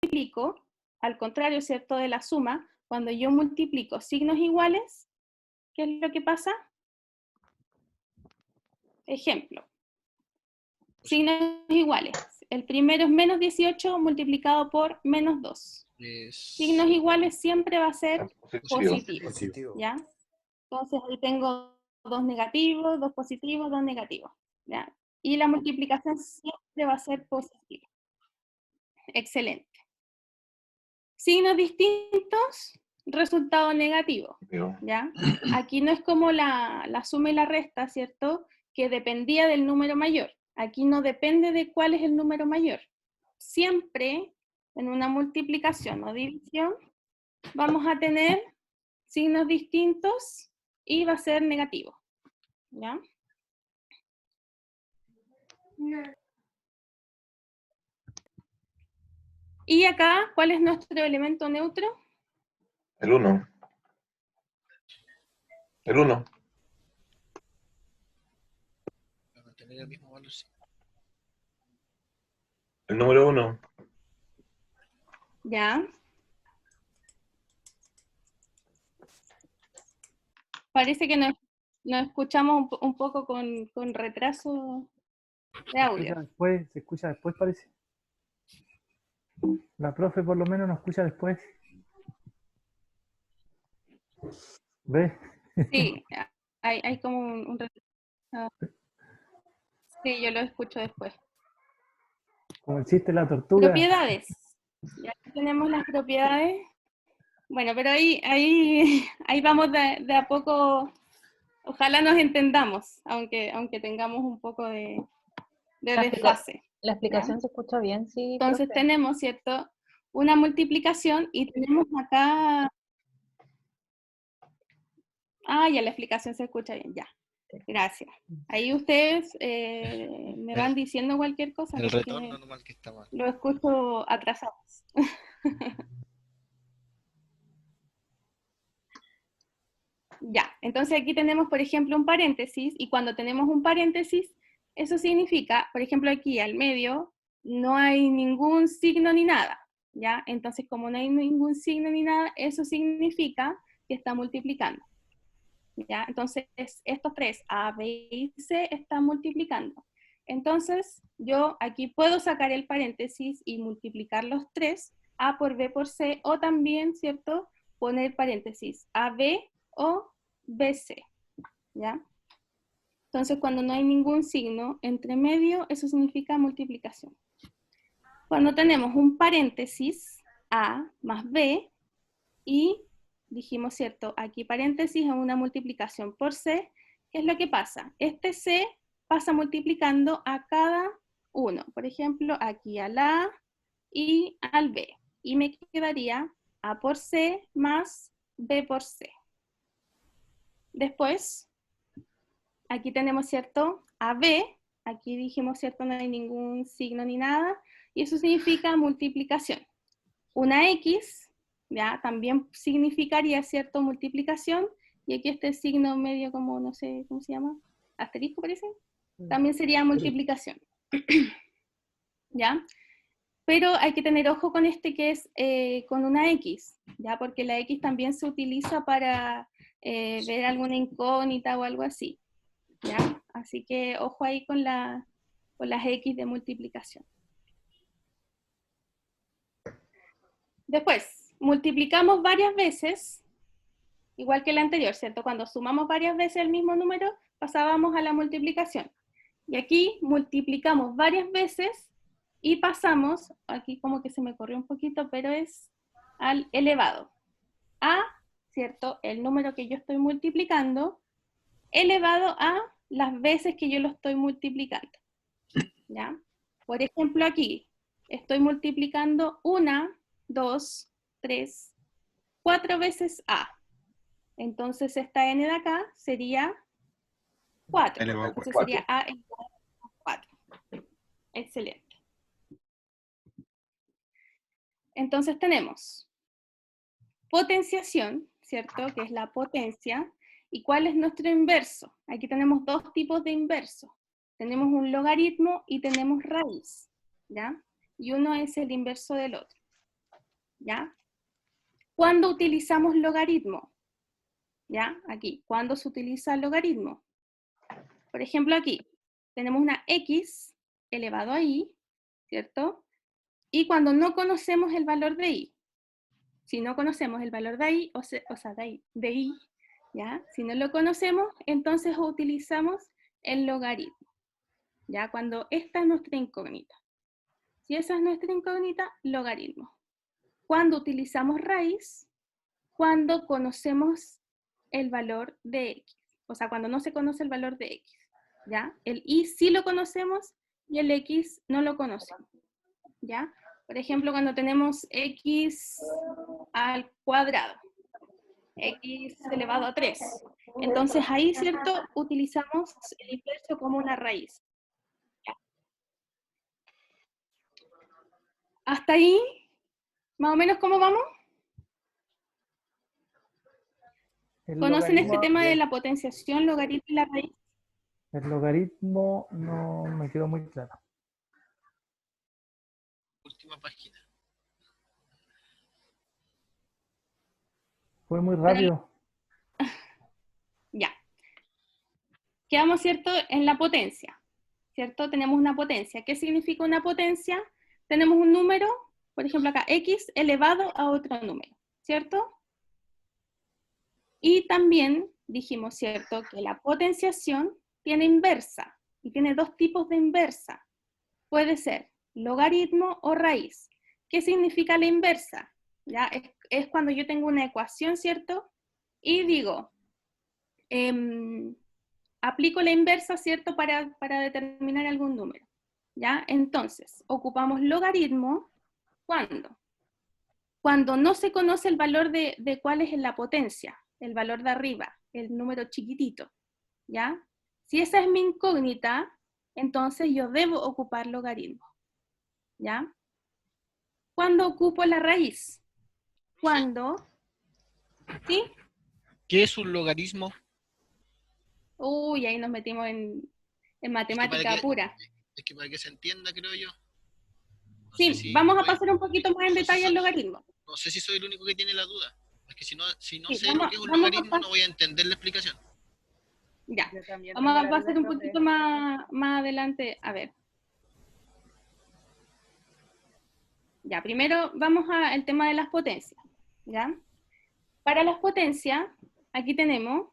multiplico, al contrario, ¿cierto?, de la suma, cuando yo multiplico signos iguales, ¿qué es lo que pasa? Ejemplo. Signos iguales. El primero es menos 18 multiplicado por menos 2. Signos iguales siempre va a ser positivo. ¿Ya? Entonces ahí tengo 2 negativos, 2 positivos, 2 negativos. ¿Ya? Y la multiplicación siempre va a ser positiva. Excelente. Signos distintos, resultado negativo. ¿Ya? Aquí no es como la suma y la resta, ¿cierto?, que dependía del número mayor. Aquí no depende de cuál es el número mayor. Siempre en una multiplicación o división vamos a tener signos distintos y va a ser negativo. ¿Ya? Y acá, ¿cuál es nuestro elemento neutro? El 1. El 1. Para mantener el mismo valor, sí. El número 1. Ya. Parece que nos escuchamos un poco con retraso de audio. Se escucha después, parece. La profe por lo menos nos escucha después. ¿Ves? Sí, hay como un retraso. Sí, yo lo escucho después. Como el chiste de la tortuga. Propiedades. Ya tenemos las propiedades. Bueno, pero ahí vamos de a poco. Ojalá nos entendamos, aunque tengamos un poco de desfase. La explicación ¿ya? se escucha bien, sí. Entonces profe. tenemos, ¿cierto?, una multiplicación y tenemos acá... Ah, ya la explicación se escucha bien, ya. Gracias. Ahí ustedes me van diciendo cualquier cosa. El retorno normal que está mal. Lo escucho atrasados. Ya, entonces aquí tenemos, por ejemplo, un paréntesis, y cuando tenemos un paréntesis, eso significa, por ejemplo, aquí al medio, no hay ningún signo ni nada, ¿ya? Entonces, como no hay ningún signo ni nada, eso significa que está multiplicando, ¿ya? Entonces, estos tres, A, B y C, están multiplicando. Entonces, yo aquí puedo sacar el paréntesis y multiplicar los tres, A por B por C, o también, ¿cierto?, poner paréntesis, AB o BC, ¿ya? Entonces, cuando no hay ningún signo entre medio, eso significa multiplicación. Cuando tenemos un paréntesis, A más B, y dijimos, ¿cierto?, aquí paréntesis es una multiplicación por C, ¿qué es lo que pasa? Este C pasa multiplicando a cada uno. Por ejemplo, aquí al A y al B. Y me quedaría A por C más B por C. Después, aquí tenemos, ¿cierto?, AB, aquí dijimos, ¿cierto?, no hay ningún signo ni nada, y eso significa multiplicación. Una X, ya, también significaría, ¿cierto?, multiplicación, y aquí este signo medio como, no sé, ¿cómo se llama? Asterisco, parece. También sería multiplicación. ¿Ya? Pero hay que tener ojo con este que es con una X, ¿ya? Porque la X también se utiliza para ver alguna incógnita o algo así, ¿ya? Así que ojo ahí con las X de multiplicación. Después, multiplicamos varias veces, igual que la anterior, ¿cierto? Cuando sumamos varias veces el mismo número, pasábamos a la multiplicación. Y aquí multiplicamos varias veces y pasamos, aquí como que se me corrió un poquito, pero es al elevado. A, ¿cierto?, el número que yo estoy multiplicando, elevado a las veces que yo lo estoy multiplicando. ¿Ya? Por ejemplo, aquí estoy multiplicando 1, 2, 3, 4 veces A. Entonces esta n de acá sería 4. Entonces sería A elevado a 4. Excelente. Entonces tenemos potenciación, ¿cierto?, que es la potencia. ¿Y cuál es nuestro inverso? Aquí tenemos dos tipos de inverso. Tenemos un logaritmo y tenemos raíz, ¿ya? Y uno es el inverso del otro. ¿ya? ¿Cuándo utilizamos logaritmo? ¿Ya? Aquí, ¿cuándo se utiliza el logaritmo? Por ejemplo, aquí tenemos una x elevado a y, ¿cierto? Y cuando no conocemos el valor de y, si no conocemos el valor de y, de y, ¿ya? Si no lo conocemos, entonces utilizamos el logaritmo, ¿ya? Cuando esta es nuestra incógnita. Si esa es nuestra incógnita, logaritmo. Cuando utilizamos raíz, cuando conocemos el valor de x. O sea, cuando no se conoce el valor de x, ¿ya? El y sí lo conocemos y el x no lo conocemos, ¿ya? Por ejemplo, cuando tenemos x al cuadrado, x elevado a 3. Entonces ahí, ¿cierto? Utilizamos el inverso como una raíz. ¿Ya? Hasta ahí, más o menos, ¿cómo vamos? El ¿Conocen este logaritmo, tema de la potenciación, logaritmo y la raíz? el logaritmo no me quedó muy claro. Última página. Fue muy rápido. Ya. Quedamos, ¿cierto?, en la potencia, ¿cierto? Tenemos una potencia. ¿Qué significa una potencia? Tenemos un número, por ejemplo acá, x elevado a otro número, ¿cierto? Y también dijimos, ¿cierto?, que la potenciación tiene inversa, y tiene dos tipos de inversa. Puede ser logaritmo o raíz. ¿Qué significa la inversa? ¿Ya? Es cuando yo tengo una ecuación, ¿cierto? Y digo, aplico la inversa, ¿cierto?, para determinar algún número, ¿ya? Entonces, ocupamos logaritmo, ¿cuándo? Cuando no se conoce el valor de cuál es la potencia, el valor de arriba, el número chiquitito, ¿ya? Si esa es mi incógnita, entonces yo debo ocupar logaritmo, ¿ya? ¿Cuándo ocupo la raíz? Cuando, ¿sí? ¿Qué es un logaritmo? Uy, ahí nos metimos en Es que matemática pura. es que para que se entienda, creo yo. No sé Sí, si vamos a soy, pasar un poquito más en no sé si detalle soy, el logaritmo. no sé si soy el único que tiene la duda. Es que si no Sí, sé lo que es un vamos a logaritmo, no voy a entender la explicación. ya, Yo también vamos tengo a la pasar duda, un profe. poquito más adelante. A ver. Ya, primero vamos al tema de las potencias, ¿ya? Para las potencias, aquí tenemos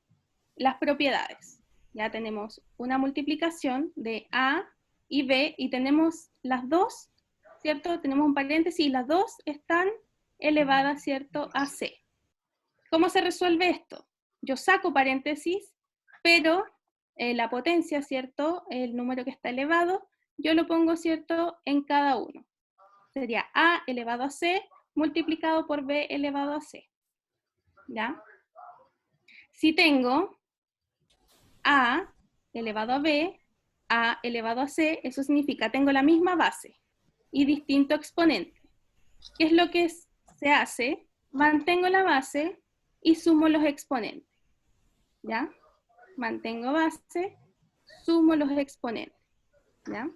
las propiedades. Ya tenemos una multiplicación de A y B, y tenemos las dos, ¿cierto? Tenemos un paréntesis y las dos están elevadas, ¿cierto?, a C. ¿Cómo se resuelve esto? Yo saco paréntesis, pero la potencia, ¿cierto?, el número que está elevado, yo lo pongo, ¿cierto?, en cada uno. Sería A elevado a C multiplicado por B elevado a C. ¿Ya? Si tengo A elevado a B, A elevado a C, eso significa tengo la misma base y distinto exponente. ¿Qué es lo que se hace? Mantengo la base y sumo los exponentes. ¿Ya? Mantengo base, sumo los exponentes. ¿Ya?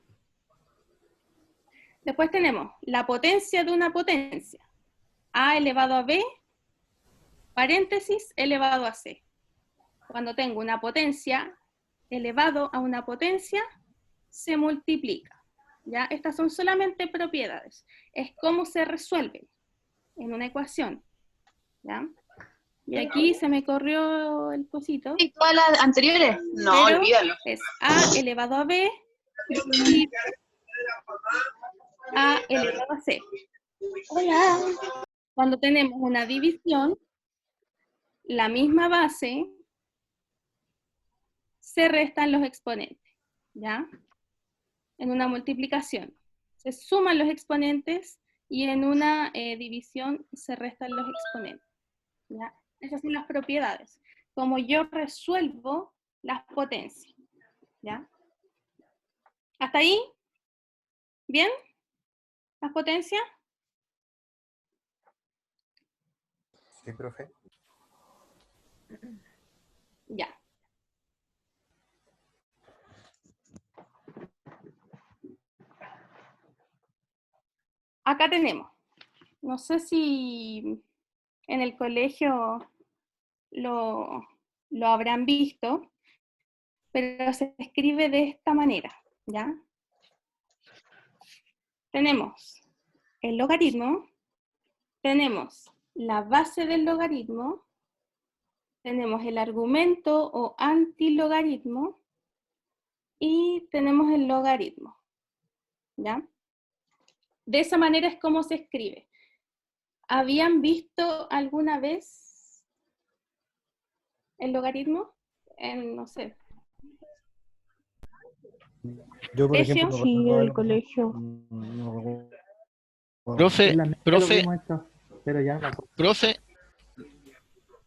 Después tenemos la potencia de una potencia. A elevado a B, paréntesis, elevado a C. Cuando tengo una potencia elevado a una potencia, se multiplica. ¿Ya? Estas son solamente propiedades. Es cómo se resuelven en una ecuación. ¿Ya? Y aquí se me corrió el cosito. ¿Y todas las anteriores? No, Pero olvídalo. es A elevado a B y A elevado a C. Hola. Cuando tenemos una división, la misma base, se restan los exponentes, ¿ya? En una multiplicación se suman los exponentes y en una división se restan los exponentes, ¿ya? Esas son las propiedades. Como yo resuelvo las potencias, ¿ya? ¿Hasta ahí? ¿Bien? ¿Las potencias? Sí, profe. Ya. Acá tenemos no sé si en el colegio lo habrán visto, pero se escribe de esta manera, ¿ya? Tenemos el logaritmo, tenemos la base del logaritmo, tenemos el argumento o antilogaritmo y tenemos el logaritmo, ¿ya? De esa manera es como se escribe. ¿Habían visto alguna vez el logaritmo? No sé. Yo, por ejemplo, ¿Colegio? no Sí, recuerdo del haberlo. colegio. No recuerdo. En Profe, la media lo profe, vimos esto, pero ya me acuerdo. profe,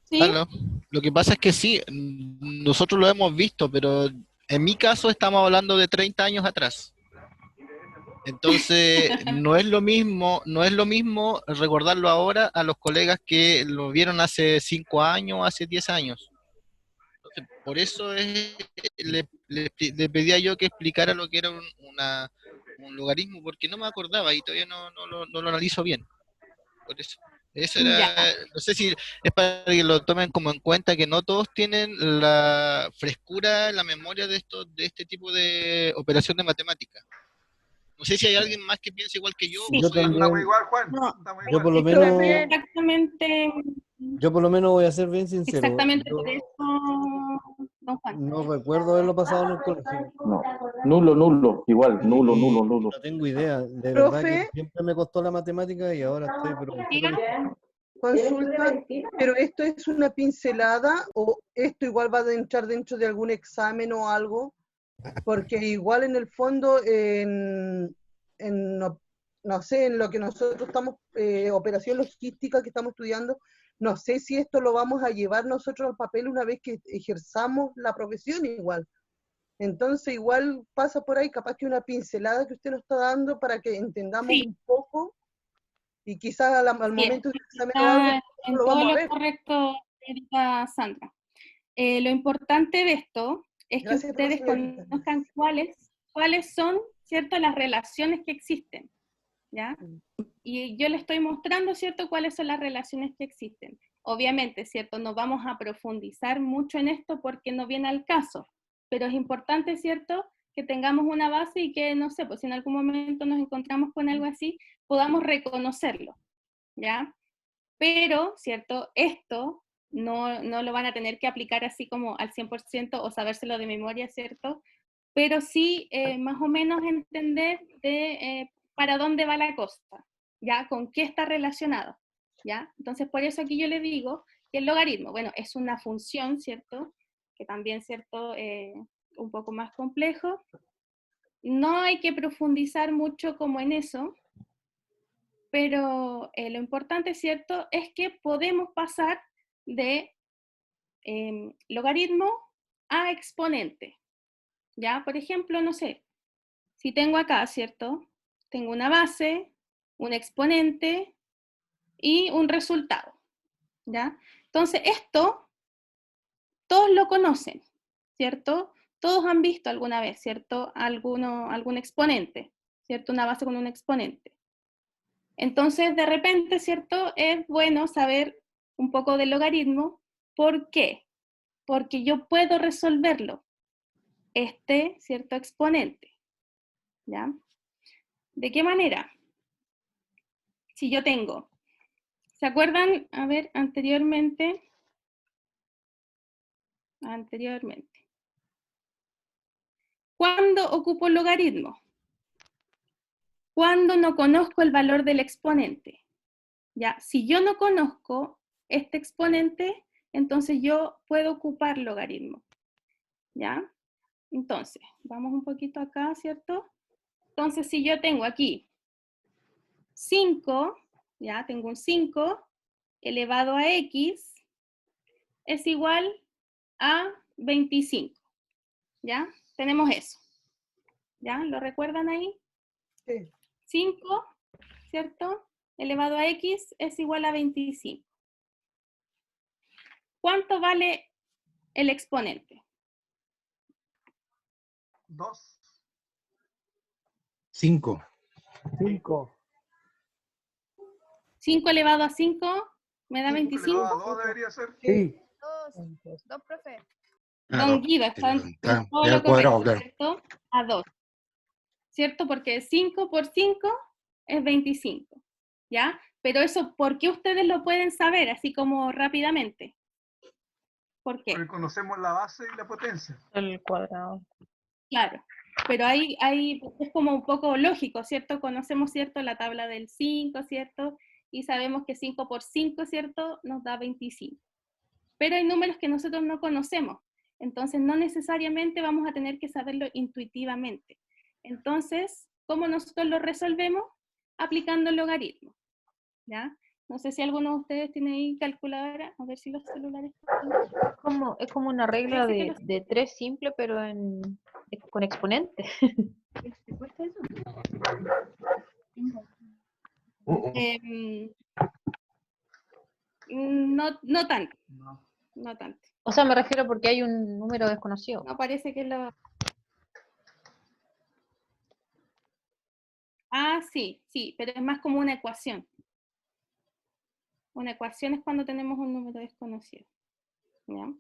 ¿Sí? aló. Lo que pasa es que sí, nosotros lo hemos visto, pero en mi caso estamos hablando de 30 años atrás. Entonces, no es lo mismo recordarlo ahora a los colegas que lo vieron hace 5 años, hace 10 años. Entonces, por eso le pedía yo que explicara lo que era un logaritmo, porque no me acordaba y todavía no lo analizo bien. Por eso. Eso Ya. era, no sé si es para que lo tomen como en cuenta que no todos tienen la frescura, la memoria de este tipo de operación de matemática. No sé si hay alguien más que piense igual que yo o Sí. Yo soy el único. Estamos también, igual, Juan. No, Estamos yo por igual. lo Esto menos, también. exactamente, yo por lo menos voy a ser bien sincero. exactamente por Yo eso, don Juan. no recuerdo haberlo pasado en el colegio. No, nulo, igual, Y nulo. no tengo idea. De verdad que Profe, siempre me costó la matemática y ahora estoy, pero Diga. consulta, pero ¿esto es una pincelada o esto igual va a entrar dentro de algún examen o algo? Porque igual en el fondo, no sé, en lo que nosotros estamos, operación logística que estamos estudiando, no sé si esto lo vamos a llevar nosotros al papel una vez que ejerzamos la profesión igual. Entonces igual pasa por ahí, capaz que una pincelada que usted nos está dando para que entendamos Sí, un poco y quizás al sí, momento del examen o algo está en lo todo vamos a lo ver. correcto, señorita Sandra. Lo importante de esto es que Gracias por la ustedes señorita. conozcan cuáles son, ¿cierto?, las relaciones que existen, ¿ya? Y yo le estoy mostrando, ¿cierto?, cuáles son las relaciones que existen. Obviamente, ¿cierto?, no vamos a profundizar mucho en esto porque no viene al caso, pero es importante, ¿cierto?, que tengamos una base y que, no sé, pues si en algún momento nos encontramos con algo así, podamos reconocerlo, ¿ya? Pero, ¿cierto? Esto no lo van a tener que aplicar así como al 100% o sabérselo de memoria, ¿cierto? Pero sí más o menos entender para dónde va la cosa, ¿ya? ¿Con qué está relacionado? ¿Ya? Entonces, por eso aquí yo le digo que el logaritmo, bueno, es una función, ¿cierto? Que también, ¿cierto? Un poco más complejo. No hay que profundizar mucho como en eso, pero lo importante, ¿cierto?, es que podemos pasar de logaritmo a exponente, ¿ya? Por ejemplo, no sé, si tengo acá, ¿cierto? Tengo una base, un exponente y un resultado, ¿ya? Entonces, esto todos lo conocen, ¿cierto? Todos han visto alguna vez, ¿cierto? Algún exponente, ¿cierto? Una base con un exponente. Entonces, de repente, ¿cierto? Es bueno saber un poco del logaritmo. ¿Por qué? Porque yo puedo resolverlo, ¿cierto? Exponente, ¿ya? ¿De qué manera? Si yo tengo, ¿se acuerdan? A ver, anteriormente, ¿cuándo ocupo el logaritmo? Cuando no conozco el valor del exponente, ¿ya? Si yo no conozco este exponente, entonces yo puedo ocupar logaritmo, ¿ya? Entonces, vamos un poquito acá, ¿cierto? Entonces, si yo tengo aquí 5, ya tengo un 5 elevado a x es igual a 25, ¿ya? Tenemos eso, ¿ya? ¿Lo recuerdan ahí? Sí. 5, ¿cierto? Elevado a x es igual a 25. ¿Cuánto vale el exponente? 2. 5. 5 elevado a 5 me da 25. elevado a 2 debería ser. Sí, Dos, profe. Don Guido, está en todo lo cuadrado, correcto, claro. ¿cierto? A 2, ¿cierto? Porque 5 por 5 es 25, ¿ya? Pero eso, ¿por qué ustedes lo pueden saber así como rápidamente? ¿Por qué? Porque conocemos la base y la potencia. El cuadrado. Claro, pero es como un poco lógico, ¿cierto? Conocemos, ¿cierto? La tabla del 5, ¿cierto? Y sabemos que 5 por 5, ¿cierto? Nos da 25. Pero hay números que nosotros no conocemos, entonces no necesariamente vamos a tener que saberlo intuitivamente. Entonces, ¿cómo nosotros lo resolvemos? Aplicando el logaritmo, ¿ya? No sé si alguno de ustedes tiene ahí calculadora, a ver si los celulares... Es como una regla Parece que de 3 simple, pero con exponentes. ¿Te cuesta eso? No tanto, No. no tanto. O sea, me refiero porque hay un número desconocido. No parece que lo... Ah, sí, pero es más como una ecuación. Una ecuación es cuando tenemos un número desconocido, ¿ya?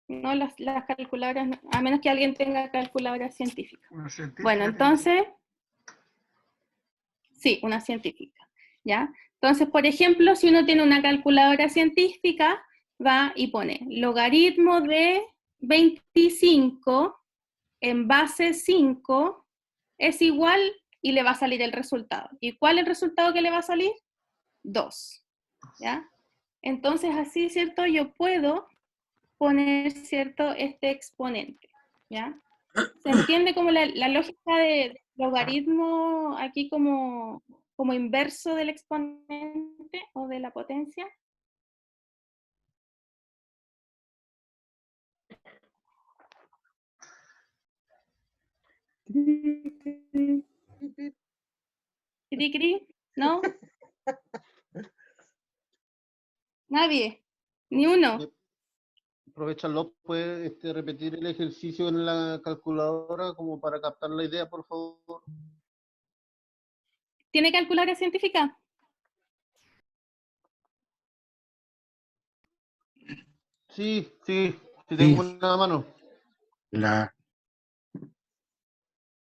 No las calculadoras, a menos que alguien tenga calculadora científica. Una científica Bueno, entonces, sí, una científica, ¿ya? Entonces, por ejemplo, si uno tiene una calculadora científica, va y pone logaritmo de 25 en base 5 es igual y le va a salir el resultado. ¿Y cuál es el resultado que le va a salir? 2, ¿ya? Entonces, así, ¿cierto? Yo puedo poner, ¿cierto? Este exponente, ¿ya? ¿Se entiende como la lógica de logaritmo aquí como inverso del exponente o de la potencia? ¿Cri, cri? ¿No? ¿Nadie? ¿Ni uno? Profesor López, ¿puede repetir el ejercicio en la calculadora como para captar la idea, por favor? ¿Tiene calculadora científica? Sí, tengo una mano.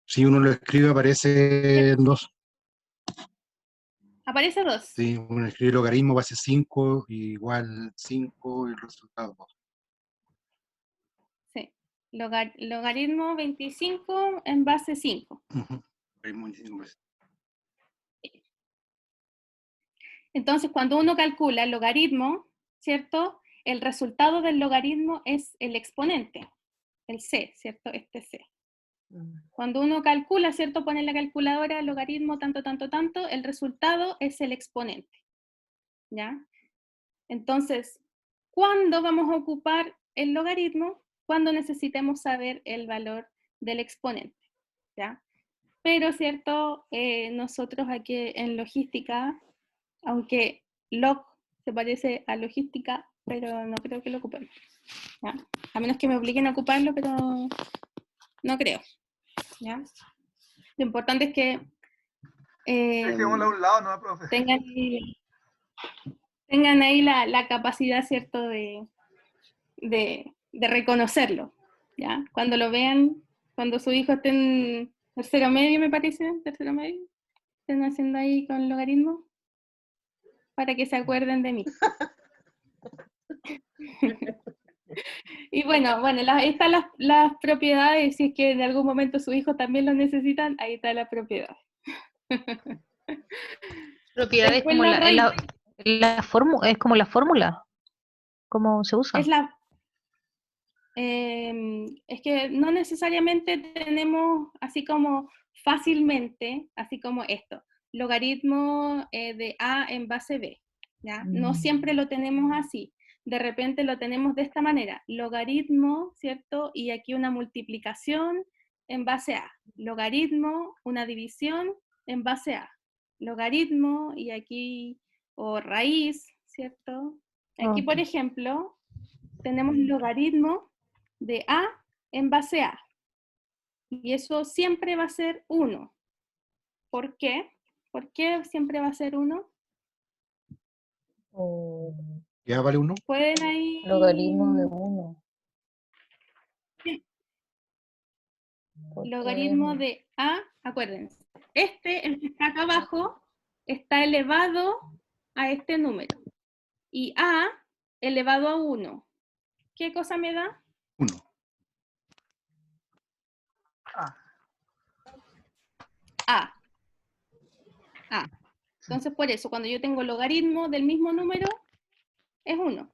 Si uno lo escribe aparece en 2. Aparece 2. Sí, uno escribe logaritmo base 5 igual 5 y el resultado 2. Sí. Logaritmo 25 en base 5. Logaritmo 25 base. Entonces, cuando uno calcula el logaritmo, ¿cierto? El resultado del logaritmo es el exponente, el c, ¿cierto? Este c. Cuando uno calcula, ¿cierto? Pone en la calculadora logaritmo tanto, el resultado es el exponente, ¿ya? Entonces, ¿cuándo vamos a ocupar el logaritmo? Cuando necesitemos saber el valor del exponente, ¿ya? Pero, ¿cierto? Nosotros aquí en logística, aunque log se parece a logística, pero no creo que lo ocupemos, ¿ya? A menos que me obliguen a ocuparlo, pero no creo, ¿ya? Lo importante es que dejémoslo a un lado, ¿no, profe? tengan ahí la capacidad, ¿cierto?, de reconocerlo, ¿ya? Cuando lo vean, cuando su hijo esté en tercero medio, me parece, tercero medio, estén haciendo ahí con logaritmo, para que se acuerden de mí. Y bueno, ahí están las propiedades, si es que en algún momento su hijo también lo necesitan, ahí está la propiedad. Propiedades como es como la fórmula. ¿Cómo se usa? Es que no necesariamente tenemos así como fácilmente, así como esto, logaritmo de A en base B, ¿ya? No siempre lo tenemos así. De repente lo tenemos de esta manera, logaritmo, ¿cierto? Y aquí una multiplicación en base a, logaritmo, una división en base a, logaritmo y aquí, o raíz, ¿cierto? Aquí, por ejemplo, tenemos logaritmo de A en base A. Y eso siempre va a ser 1. ¿Por qué? ¿Por qué siempre va a ser 1? ¿Ya vale 1? Pueden ahí... Logaritmo de 1. Logaritmo de A, acuérdense. El que está acá abajo, está elevado a este número. Y A elevado a 1. ¿Qué cosa me da? 1. A. Entonces, por eso, cuando yo tengo logaritmo del mismo número, es 1.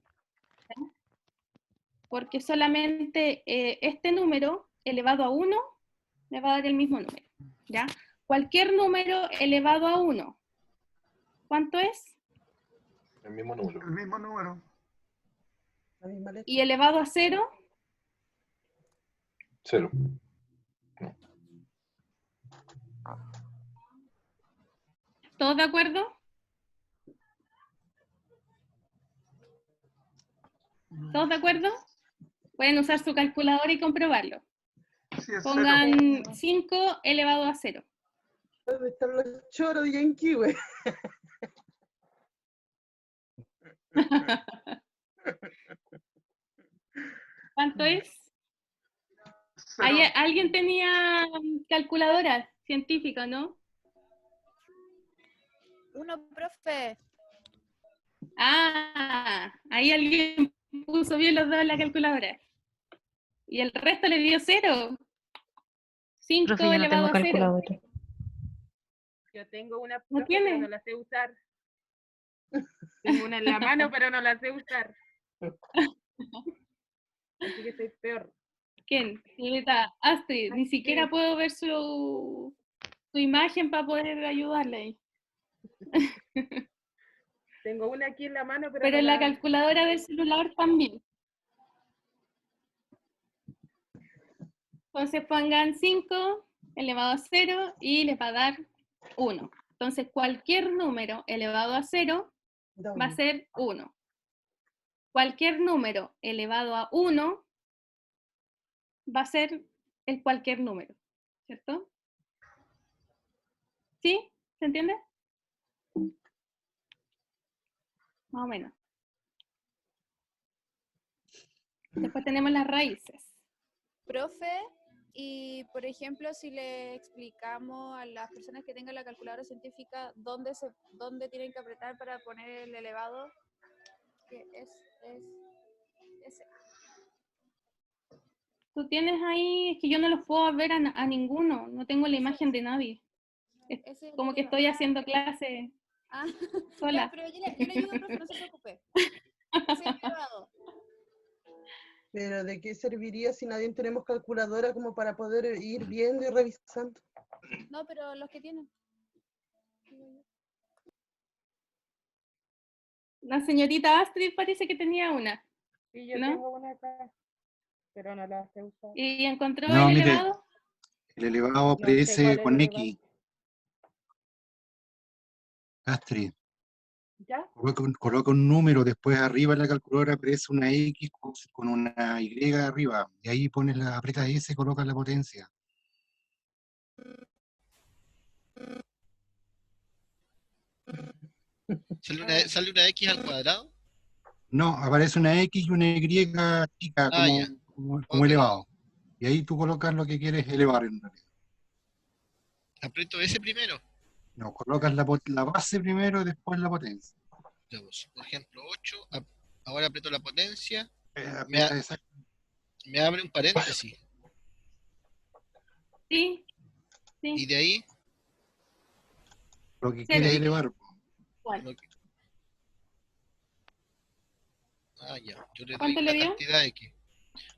Porque solamente este número elevado a 1 me va a dar el mismo número. ¿Ya? Cualquier número elevado a 1, ¿cuánto es? El mismo número. El mismo número. ¿Y elevado a 0? 0. ¿Todos de acuerdo? ¿Todos de acuerdo? Pueden usar su calculadora y comprobarlo. Sí, es Pongan 5 elevado a 0. ¿Dónde están los choros de Yankee, güey? ¿Cuánto es? ¿Alguien tenía calculadora científica, no? 1, profe. Ah, ahí alguien puso bien los dos en la calculadora. Y el resto le dio 0. 5 Profe, yo no elevado tengo a 0. calculadora. Yo tengo una, ¿No profe, tiene? pero no la sé usar. Tengo una en la mano, pero no la sé usar. Así que estoy peor. ¿Quién? Señorita Astrid, ni siquiera puedo ver su imagen para poder ayudarle ahí. Tengo una aquí en la mano, pero Pero no en la la... calculadora del celular también. Entonces pongan 5 elevado a 0 y les va a dar 1. Entonces cualquier número elevado a 0 va a ser 1. Cualquier número elevado a 1 va a ser el cualquier número, ¿cierto? ¿Sí? ¿Se entiende? Más o menos. Después tenemos las raíces. Profe, y por ejemplo, si le explicamos a las personas que tengan la calculadora científica dónde tienen que apretar para poner el elevado, que es ese. Tú tienes ahí, es que yo no los puedo ver a ninguno, no tengo la imagen de nadie. Es como que estoy haciendo clase sola. Ya, pero yo le ayudo, profe, no se preocupe. Ese elevado. Pero ¿de qué serviría si nadie tenemos calculadora como para poder ir viendo y revisando? No, pero los que tienen. La señorita Astrid parece que tenía una. Sí, yo ¿no? tengo una acá, pero no la sé usar. ¿Y encontró No, el mire, elevado? el elevado No sé aparece cuál es con el X. Astrid, ¿Ya? coloca un número, después arriba en la calculadora aparece una X con una Y arriba, y ahí pones aprietas S y colocas la potencia. ¿Sale una X al cuadrado? No, aparece una X y una Y chica Ya. como elevado. Y ahí tú colocas lo que quieres elevar en realidad. ¿Aprieto ese primero? No, colocas la base primero y después la potencia. Ya, pues, por ejemplo, 8, ahora aprieto la potencia, me abre un paréntesis. Sí, sí. Y de ahí... Lo que quieres elevar. Ya, yo le doy ¿Cuánto le una dio? cantidad X.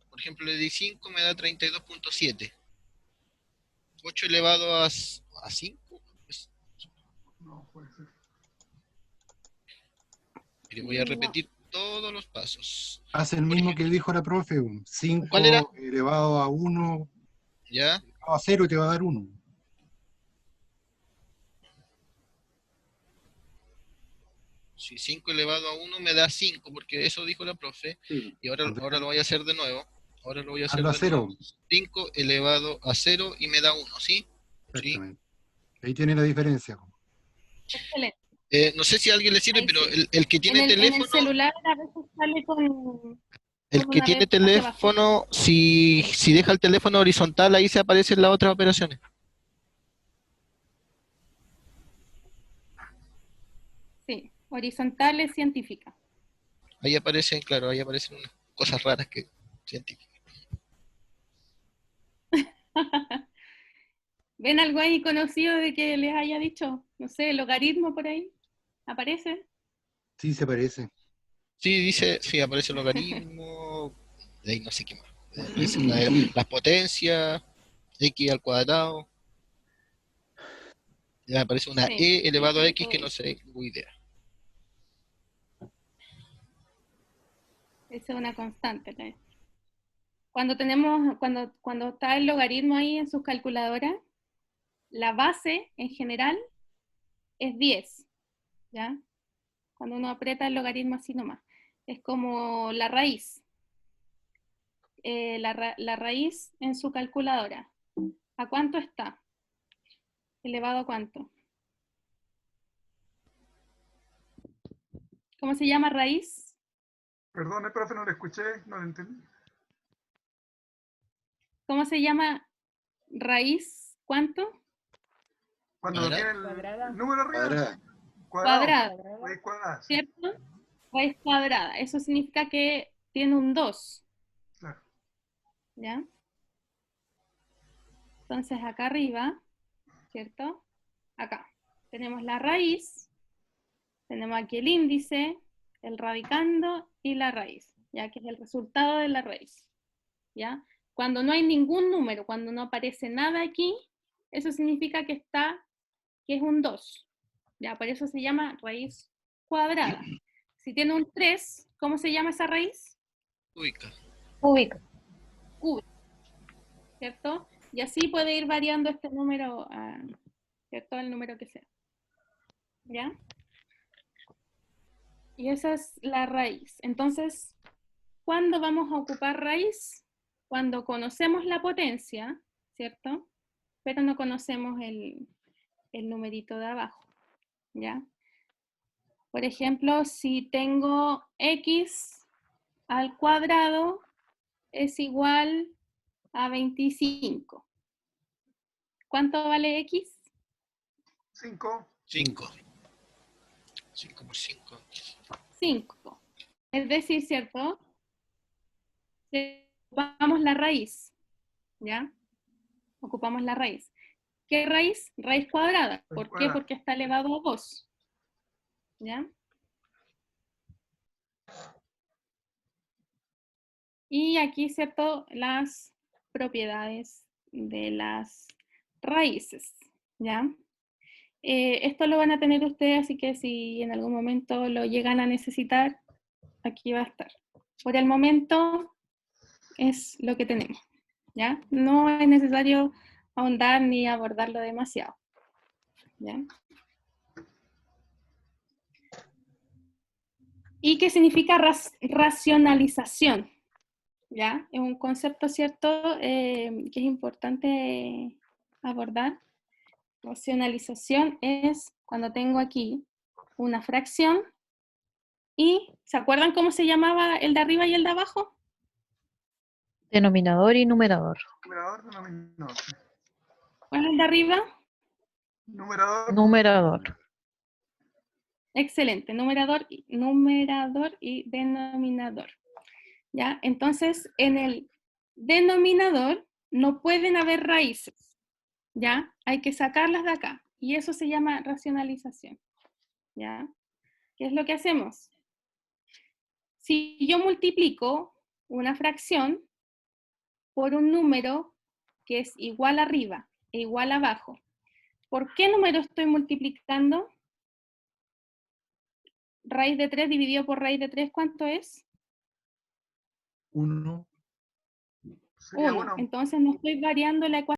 Por ejemplo, le di 5, me da 32.7. 8 elevado a 5. No, puede ser. Y voy a repetir todos los pasos. Hace el mismo que dijo la profe, 5 ¿Cuál era? elevado a 1, ¿Ya? elevado a 0 y te va a dar 1. Si 5 elevado a 1 me da 5, porque eso dijo la profe. Sí. Y ahora lo voy a hacer de nuevo. Ahora lo voy a hacer Hazlo a de 0. nuevo. 5 elevado a 0 y me da 1, ¿sí? Exactamente. Ahí tiene la diferencia. Excelente. No sé si a alguien le sirve, Ahí pero sí. el que tiene En el teléfono, celular a veces sale el con que una tiene red hacia abajo. teléfono, si deja el teléfono horizontal, ahí se aparecen las otras operaciones. Sí, horizontal es científica. Ahí aparecen, claro, ahí aparecen unas cosas raras que científicas. ¿Ven algo ahí conocido de que les haya dicho? No sé, logaritmo por ahí. ¿Aparece? Sí, se parece. Sí, dice, sí, aparece el logaritmo, de ahí no sé qué más. Dice las potencias, x al cuadrado, ya aparece una Sí, e elevado a sale x todo que no eso. sé, tengo idea. Esa es una constante. Cuando está el logaritmo ahí en sus calculadoras, la base en general es 10, ¿ya? Cuando uno aprieta el logaritmo así nomás. Es como la raíz. La raíz en su calculadora. ¿A cuánto está? ¿Elevado a cuánto? ¿Cómo se llama raíz? Perdón, profe, no lo escuché, no lo entendí. ¿Cómo se llama raíz? ¿Cuánto? Cuando tiene el número arriba, Cuadrada. raíz cuadrada. Sí. ¿Cierto? Raíz cuadrada. Eso significa que tiene un 2. Claro. ¿Ya? Entonces acá arriba, ¿cierto? Acá tenemos la raíz, tenemos aquí el índice, el radicando y la raíz, ya que es el resultado de la raíz. ¿Ya? Cuando no hay ningún número, cuando no aparece nada aquí, eso significa que es un 2. ¿Ya? Por eso se llama raíz cuadrada. Si tiene un 3, ¿cómo se llama esa raíz? Cúbica. Cúbica. Cúbica, ¿cierto? Y así puede ir variando este número, ¿cierto? El número que sea. ¿Ya? Y esa es la raíz. Entonces, ¿cuándo vamos a ocupar raíz? Cuando conocemos la potencia, ¿cierto? Pero no conocemos el numerito de abajo, ¿ya? Por ejemplo, si tengo x al cuadrado es igual a 25. ¿Cuánto vale x? 5. 5. 5 por 5. 5. Es decir, ¿cierto? Ocupamos la raíz, ¿ya? Ocupamos la raíz. ¿Qué raíz? Raíz cuadrada. ¿Por qué? Porque está elevado a 2. ¿Ya? Y aquí, ¿cierto? Las propiedades de las raíces, ¿ya? Esto lo van a tener ustedes, así que si en algún momento lo llegan a necesitar, aquí va a estar. Por el momento es lo que tenemos, ¿ya? No es necesario ahondar ni abordarlo demasiado, ¿ya? ¿Y qué significa racionalización? ¿Ya? Es un concepto, ¿cierto?, que es importante abordar. Racionalización es cuando tengo aquí una fracción y, ¿se acuerdan cómo se llamaba el de arriba y el de abajo? Denominador y numerador. Numerador, denominador. ¿Cuál es el de arriba? Numerador. Numerador. Excelente, numerador y denominador. ¿Ya? Entonces, en el denominador no pueden haber raíces, ¿ya? Hay que sacarlas de acá, y eso se llama racionalización, ¿ya? ¿Qué es lo que hacemos? Si yo multiplico una fracción por un número que es igual arriba e igual abajo, ¿por qué número estoy multiplicando? Raíz de 3 dividido por raíz de 3, ¿cuánto es? 1. 1. Entonces no estoy variando la ecuación.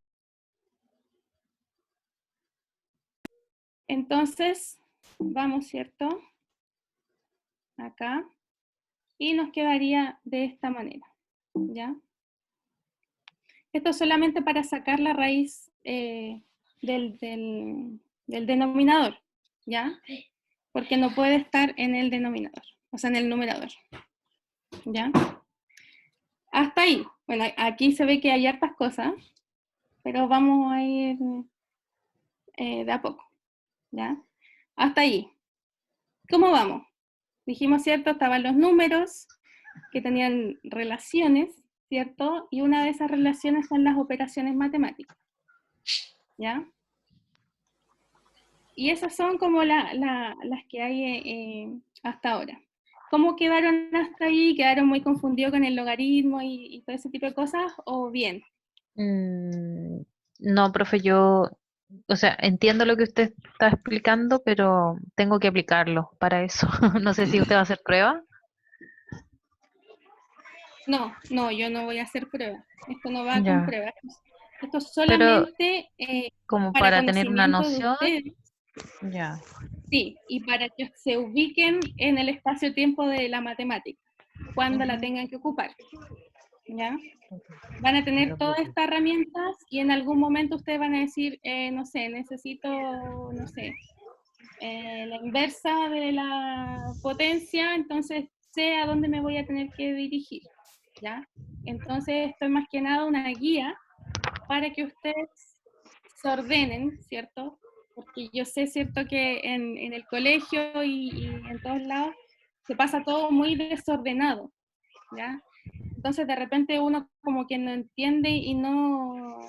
Entonces, vamos, ¿cierto? Acá. Y nos quedaría de esta manera, ¿ya? Esto es solamente para sacar la raíz del denominador, ¿ya? porque no puede estar en el denominador, o sea, en el numerador. ¿Ya? Hasta ahí. Bueno, aquí se ve que hay hartas cosas, pero vamos a ir de a poco. ¿Ya? Hasta ahí. ¿Cómo vamos? Dijimos, ¿cierto? Estaban los números que tenían relaciones, ¿cierto? Y una de esas relaciones son las operaciones matemáticas. ¿Ya? Y esas son como las que hay hasta ahora. ¿Cómo quedaron hasta ahí? ¿Quedaron muy confundidos con el logaritmo y todo ese tipo de cosas? ¿O bien? No, profe, o sea, entiendo lo que usted está explicando, pero tengo que aplicarlo para eso. No sé si usted va a hacer prueba. No, yo no voy a hacer pruebas. Esto no va con Ya, pruebas. Esto es pero solamente como para para tener una conocimiento de noción, ustedes. ya. Sí, y para que se ubiquen en el espacio-tiempo de la matemática, cuando la tengan que ocupar. ¿Ya? Van a tener todas estas herramientas y en algún momento ustedes van a decir, no sé, necesito, no sé, la inversa de la potencia, entonces sé a dónde me voy a tener que dirigir. ¿Ya? Entonces esto es más que nada una guía para que ustedes se ordenen, ¿cierto? Porque yo sé, ¿cierto?, que en el colegio y en todos lados se pasa todo muy desordenado, ¿ya? Entonces de repente uno como que no entiende y no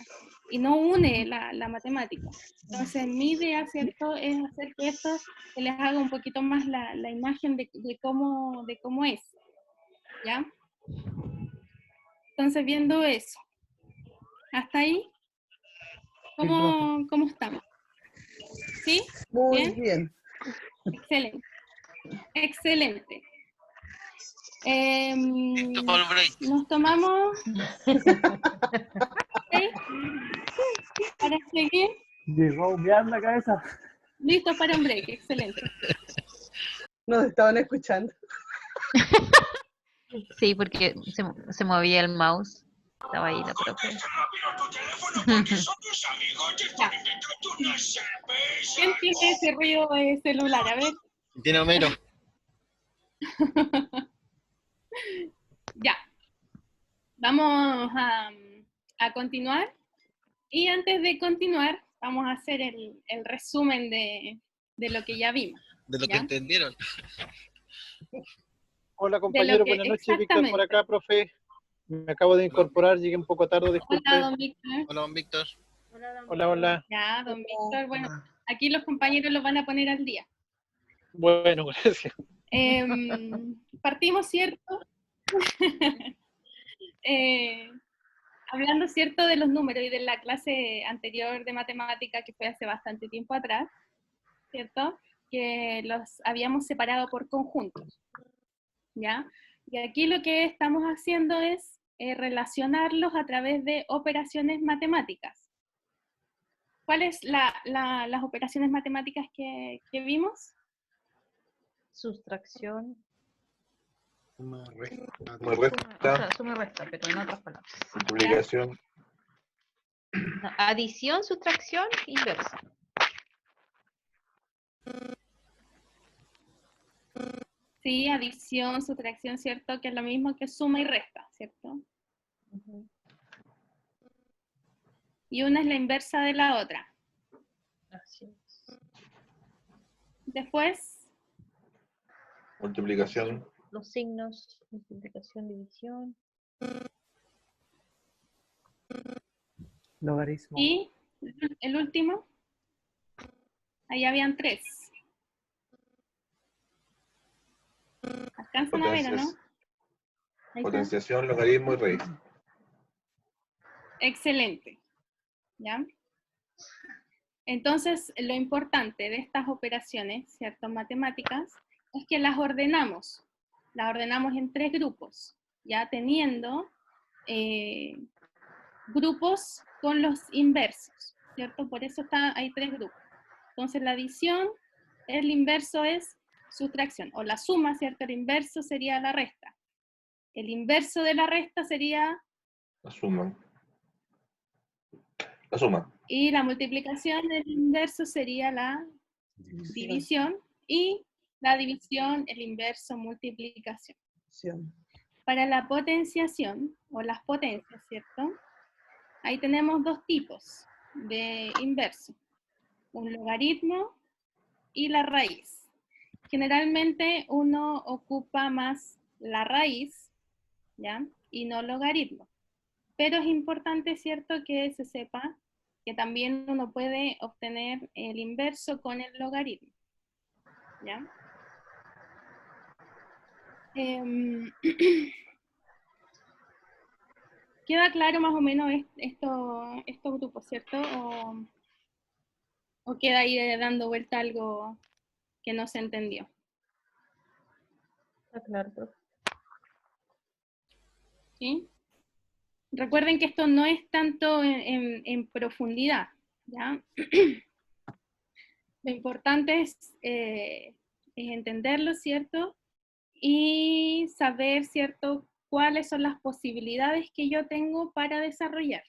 une la matemática. Entonces mi idea, ¿cierto?, es hacer que esto se les haga un poquito más la imagen de cómo es, ¿ya? Entonces viendo eso, ¿hasta ahí? ¿Cómo estamos? ¿Sí? Muy bien. Excelente. Excelente. Nos tomamos para seguir. Llegó humeando la cabeza. Listo para un break. Excelente. Nos estaban escuchando. Sí, porque se movía el mouse. Estaba ahí la profe. ¿Quién tiene ese ruido de celular? A ver. Tiene Homero. Ya. Vamos a continuar. Y antes de continuar, vamos a hacer el resumen de lo que ya vimos. De lo que ¿ya? entendieron. Hola compañero, buenas noches, Víctor por acá, profe. Me acabo de incorporar, llegué un poco tarde, disculpe. Hola, don Víctor. Hola, don Víctor. Hola. Ya, don Víctor, bueno, aquí los compañeros los van a poner al día. Bueno, gracias. Partimos, ¿cierto? Hablando, ¿cierto?, de los números y de la clase anterior de matemática que fue hace bastante tiempo atrás, ¿cierto? Que los habíamos separado por conjuntos, ¿ya? Y aquí lo que estamos haciendo es relacionarlos a través de operaciones matemáticas. ¿Cuáles las operaciones matemáticas que vimos? Sustracción. Suma, resta, Suma y resta, pero en otras palabras. multiplicación. No, adición, sustracción, inversa. Sí, adición, sustracción, ¿cierto? Que es lo mismo que suma y resta, ¿cierto? Y una es la inversa de la otra. Así es. Después, Multiplicación. Los signos, multiplicación, división. Logaritmo. y el último, ahí habían 3. ¿Alcanzan a ver o no? Ahí está. Potenciación, logaritmo y raíz. Excelente. ¿Ya? Entonces, lo importante de estas operaciones, ¿cierto?, matemáticas, es que las ordenamos. Las ordenamos en 3 grupos, ya teniendo grupos con los inversos, ¿cierto? Por eso hay 3 grupos. Entonces, la adición, el inverso es sustracción, o la suma, ¿cierto? El inverso sería la resta. El inverso de la resta sería La suma. La suma. Y la multiplicación del inverso sería la división. Y la división, el inverso, multiplicación. Sí. Para la potenciación, o las potencias, ¿cierto? Ahí tenemos dos tipos de inverso, un logaritmo y la raíz. Generalmente uno ocupa más la raíz, ¿ya? Y no logaritmo. Pero es importante, ¿cierto?, que se sepa que también uno puede obtener el inverso con el logaritmo, ¿ya? ¿Queda claro más o menos estos grupos, cierto? ¿O queda ahí dando vuelta algo que no se entendió? Está claro, profe. ¿Sí? Recuerden que esto no es tanto en profundidad, ¿ya? Lo importante es entenderlo, ¿cierto? Y saber, ¿cierto?, cuáles son las posibilidades que yo tengo para desarrollar.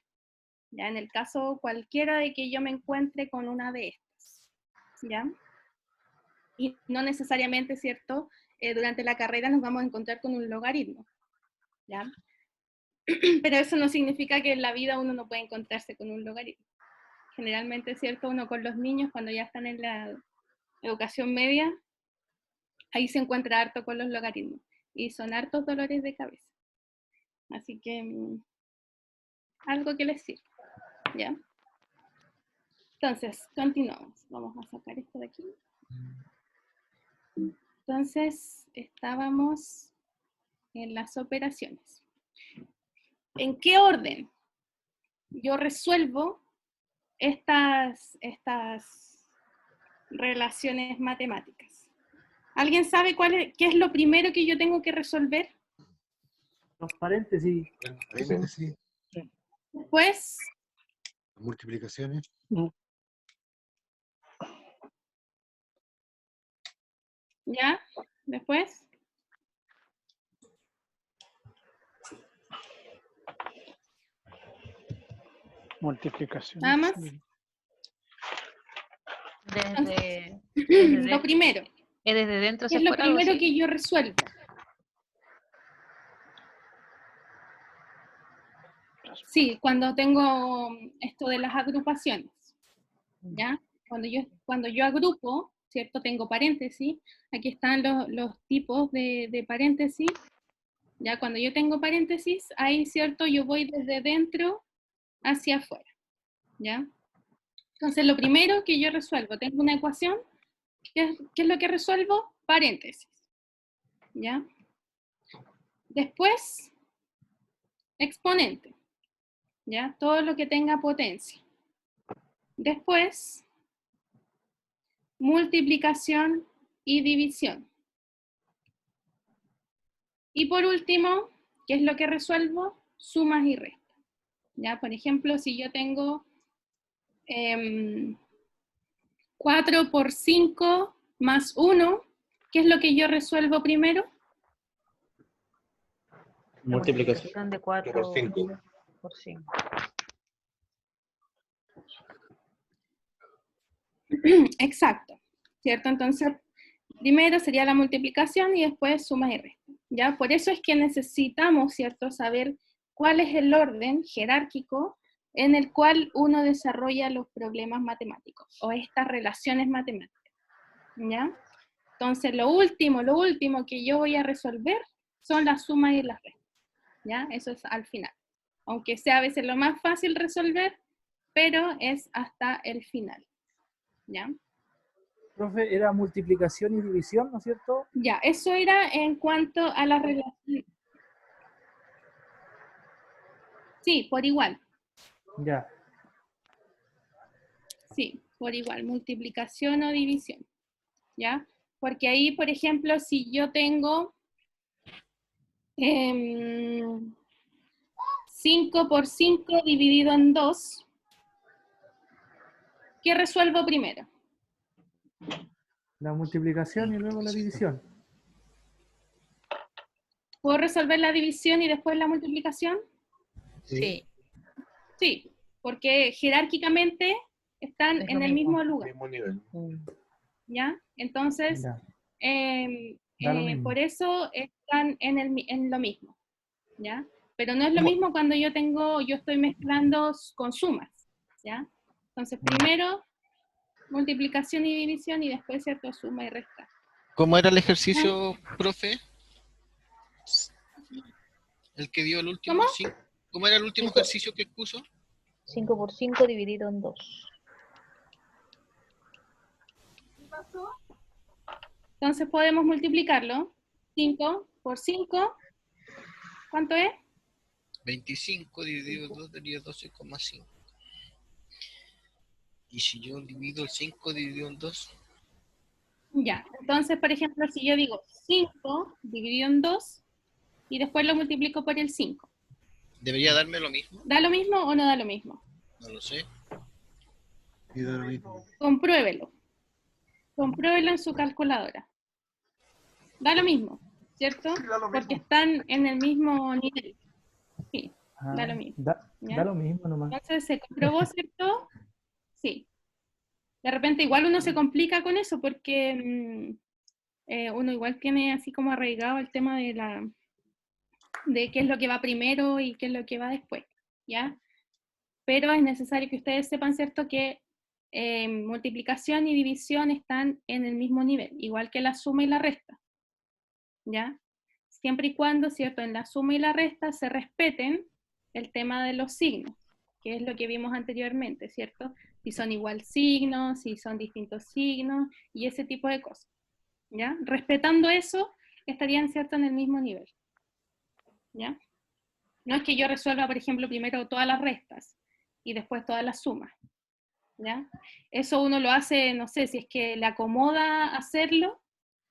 Ya en el caso cualquiera de que yo me encuentre con una de estas, ¿ya? Y no necesariamente, ¿cierto?, durante la carrera nos vamos a encontrar con un logaritmo, ¿ya? Pero eso no significa que en la vida uno no puede encontrarse con un logaritmo. Generalmente, ¿cierto?, uno con los niños cuando ya están en la educación media, ahí se encuentra harto con los logaritmos. Y son hartos dolores de cabeza. Así que, algo que les sirva, ¿ya? Entonces, continuamos. Vamos a sacar esto de aquí. Entonces, estábamos en las operaciones. ¿En qué orden yo resuelvo estas relaciones matemáticas? ¿Alguien sabe qué es lo primero que yo tengo que resolver? Los paréntesis. Paréntesis. Después, Multiplicaciones. ¿ya? Después. Multiplicación. Nada más. Lo primero. Desde dentro ¿Qué es lo primero que yo resuelvo? Sí, cuando tengo esto de las agrupaciones, ¿ya? Cuando yo agrupo, ¿cierto? Tengo paréntesis, aquí están los tipos de paréntesis, ¿ya? Cuando yo tengo paréntesis, ahí, ¿cierto? Yo voy desde dentro hacia afuera, ¿ya? Entonces, lo primero que yo resuelvo, tengo una ecuación, ¿qué es lo que resuelvo? Paréntesis, ¿ya? Después, exponente, ¿ya? Todo lo que tenga potencia. Después, multiplicación y división. Y por último, ¿qué es lo que resuelvo? Sumas y restas. ¿Ya? Por ejemplo, si yo tengo 4 por 5 más 1, ¿qué es lo que yo resuelvo primero? Multiplicación de 4 por 5. Por 5. Exacto, ¿cierto? Entonces, primero sería la multiplicación y después sumas y restas, ¿ya? Por eso es que necesitamos, ¿cierto?, saber cuál es el orden jerárquico en el cual uno desarrolla los problemas matemáticos, o estas relaciones matemáticas, ¿ya? Entonces, lo último que yo voy a resolver son las sumas y las restas, ¿ya? Eso es al final. Aunque sea a veces lo más fácil resolver, pero es hasta el final, ¿ya? Profe, era multiplicación y división, ¿no es cierto? Ya, eso era en cuanto a la relación. Sí, por igual. Ya. Sí, por igual, multiplicación o división, ¿ya? Porque ahí, por ejemplo, si yo tengo 5 por 5 dividido en 2, ¿qué resuelvo primero? La multiplicación y luego la división. ¿Puedo resolver la división y después la multiplicación? Sí. Sí, porque jerárquicamente están en el mismo lugar. Mismo nivel. ¿Ya? Entonces, por eso están en lo mismo, ¿ya? Pero no es lo mismo cuando yo estoy mezclando con sumas, ¿ya? Entonces, primero multiplicación y división y después, ¿cierto? Suma y resta. ¿Cómo era el ejercicio, profe? El que dio el último. ¿Cómo? ¿Cómo era el último ejercicio que puso? 5 por 5 dividido en 2. Entonces podemos multiplicarlo. 5 por 5. ¿Cuánto es? 25 dividido 2 daría 12,5. Y si yo divido el 5 dividido en 2. Ya, entonces, por ejemplo, si yo digo 5 dividido en 2 y después lo multiplico por el 5. ¿Debería darme lo mismo? ¿Da lo mismo o no da lo mismo? No lo sé. Sí, da lo mismo. Compruébelo. Compruébelo en su calculadora. Da lo mismo, ¿cierto? Sí, da lo mismo. Porque están en el mismo nivel. Sí, da lo mismo. Da lo mismo nomás. Entonces, ¿se comprobó, cierto? Sí. De repente igual uno se complica con eso porque uno igual tiene así como arraigado el tema de qué es lo que va primero y qué es lo que va después, ¿ya? Pero es necesario que ustedes sepan, ¿cierto?, que multiplicación y división están en el mismo nivel, igual que la suma y la resta, ¿ya? Siempre y cuando, ¿cierto?, en la suma y la resta se respeten el tema de los signos, que es lo que vimos anteriormente, ¿cierto? Si son igual signos, si son distintos signos, y ese tipo de cosas, ¿ya? Respetando eso, estarían, ¿cierto?, en el mismo nivel, ¿ya? No es que yo resuelva, por ejemplo, primero todas las restas y después todas las sumas, ¿ya? Eso uno lo hace, no sé, si es que le acomoda hacerlo,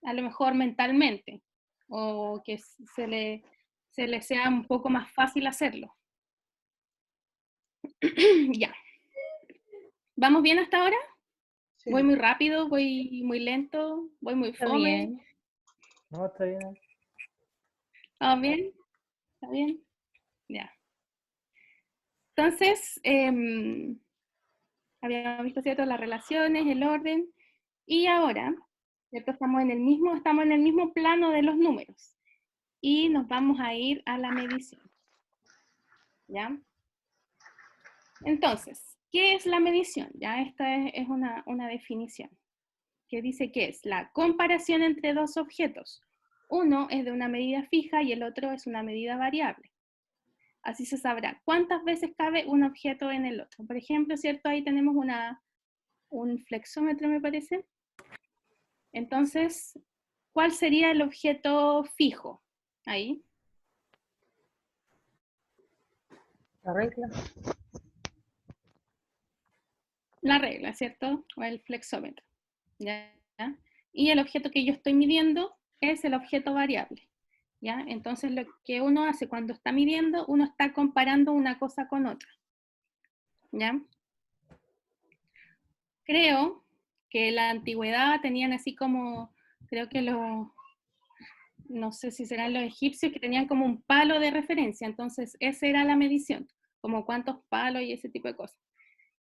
a lo mejor mentalmente, o que se le sea un poco más fácil hacerlo. Ya. ¿Vamos bien hasta ahora? Sí. ¿Voy muy rápido? ¿Voy muy lento? ¿Voy muy Está fome? bien. No, está bien. ¿Vamos bien? ¿Está bien? Ya. Entonces, habíamos visto, ¿cierto?, las relaciones, el orden, y ahora, ¿cierto?, estamos en el mismo plano de los números, y nos vamos a ir a la medición, ¿ya? Entonces, ¿qué es la medición? Ya esta es una definición, que dice que es la comparación entre dos objetos. Uno es de una medida fija y el otro es una medida variable. Así se sabrá cuántas veces cabe un objeto en el otro. Por ejemplo, ¿cierto? Ahí tenemos un flexómetro, me parece. Entonces, ¿cuál sería el objeto fijo? Ahí. La regla. La regla, ¿cierto? O el flexómetro. ¿Ya? Y el objeto que yo estoy midiendo es el objeto variable. ¿Ya? Entonces lo que uno hace cuando está midiendo, uno está comparando una cosa con otra. ¿Ya? Creo que en la antigüedad tenían así como, creo que no sé si serán los egipcios, que tenían como un palo de referencia, entonces esa era la medición, como cuántos palos y ese tipo de cosas.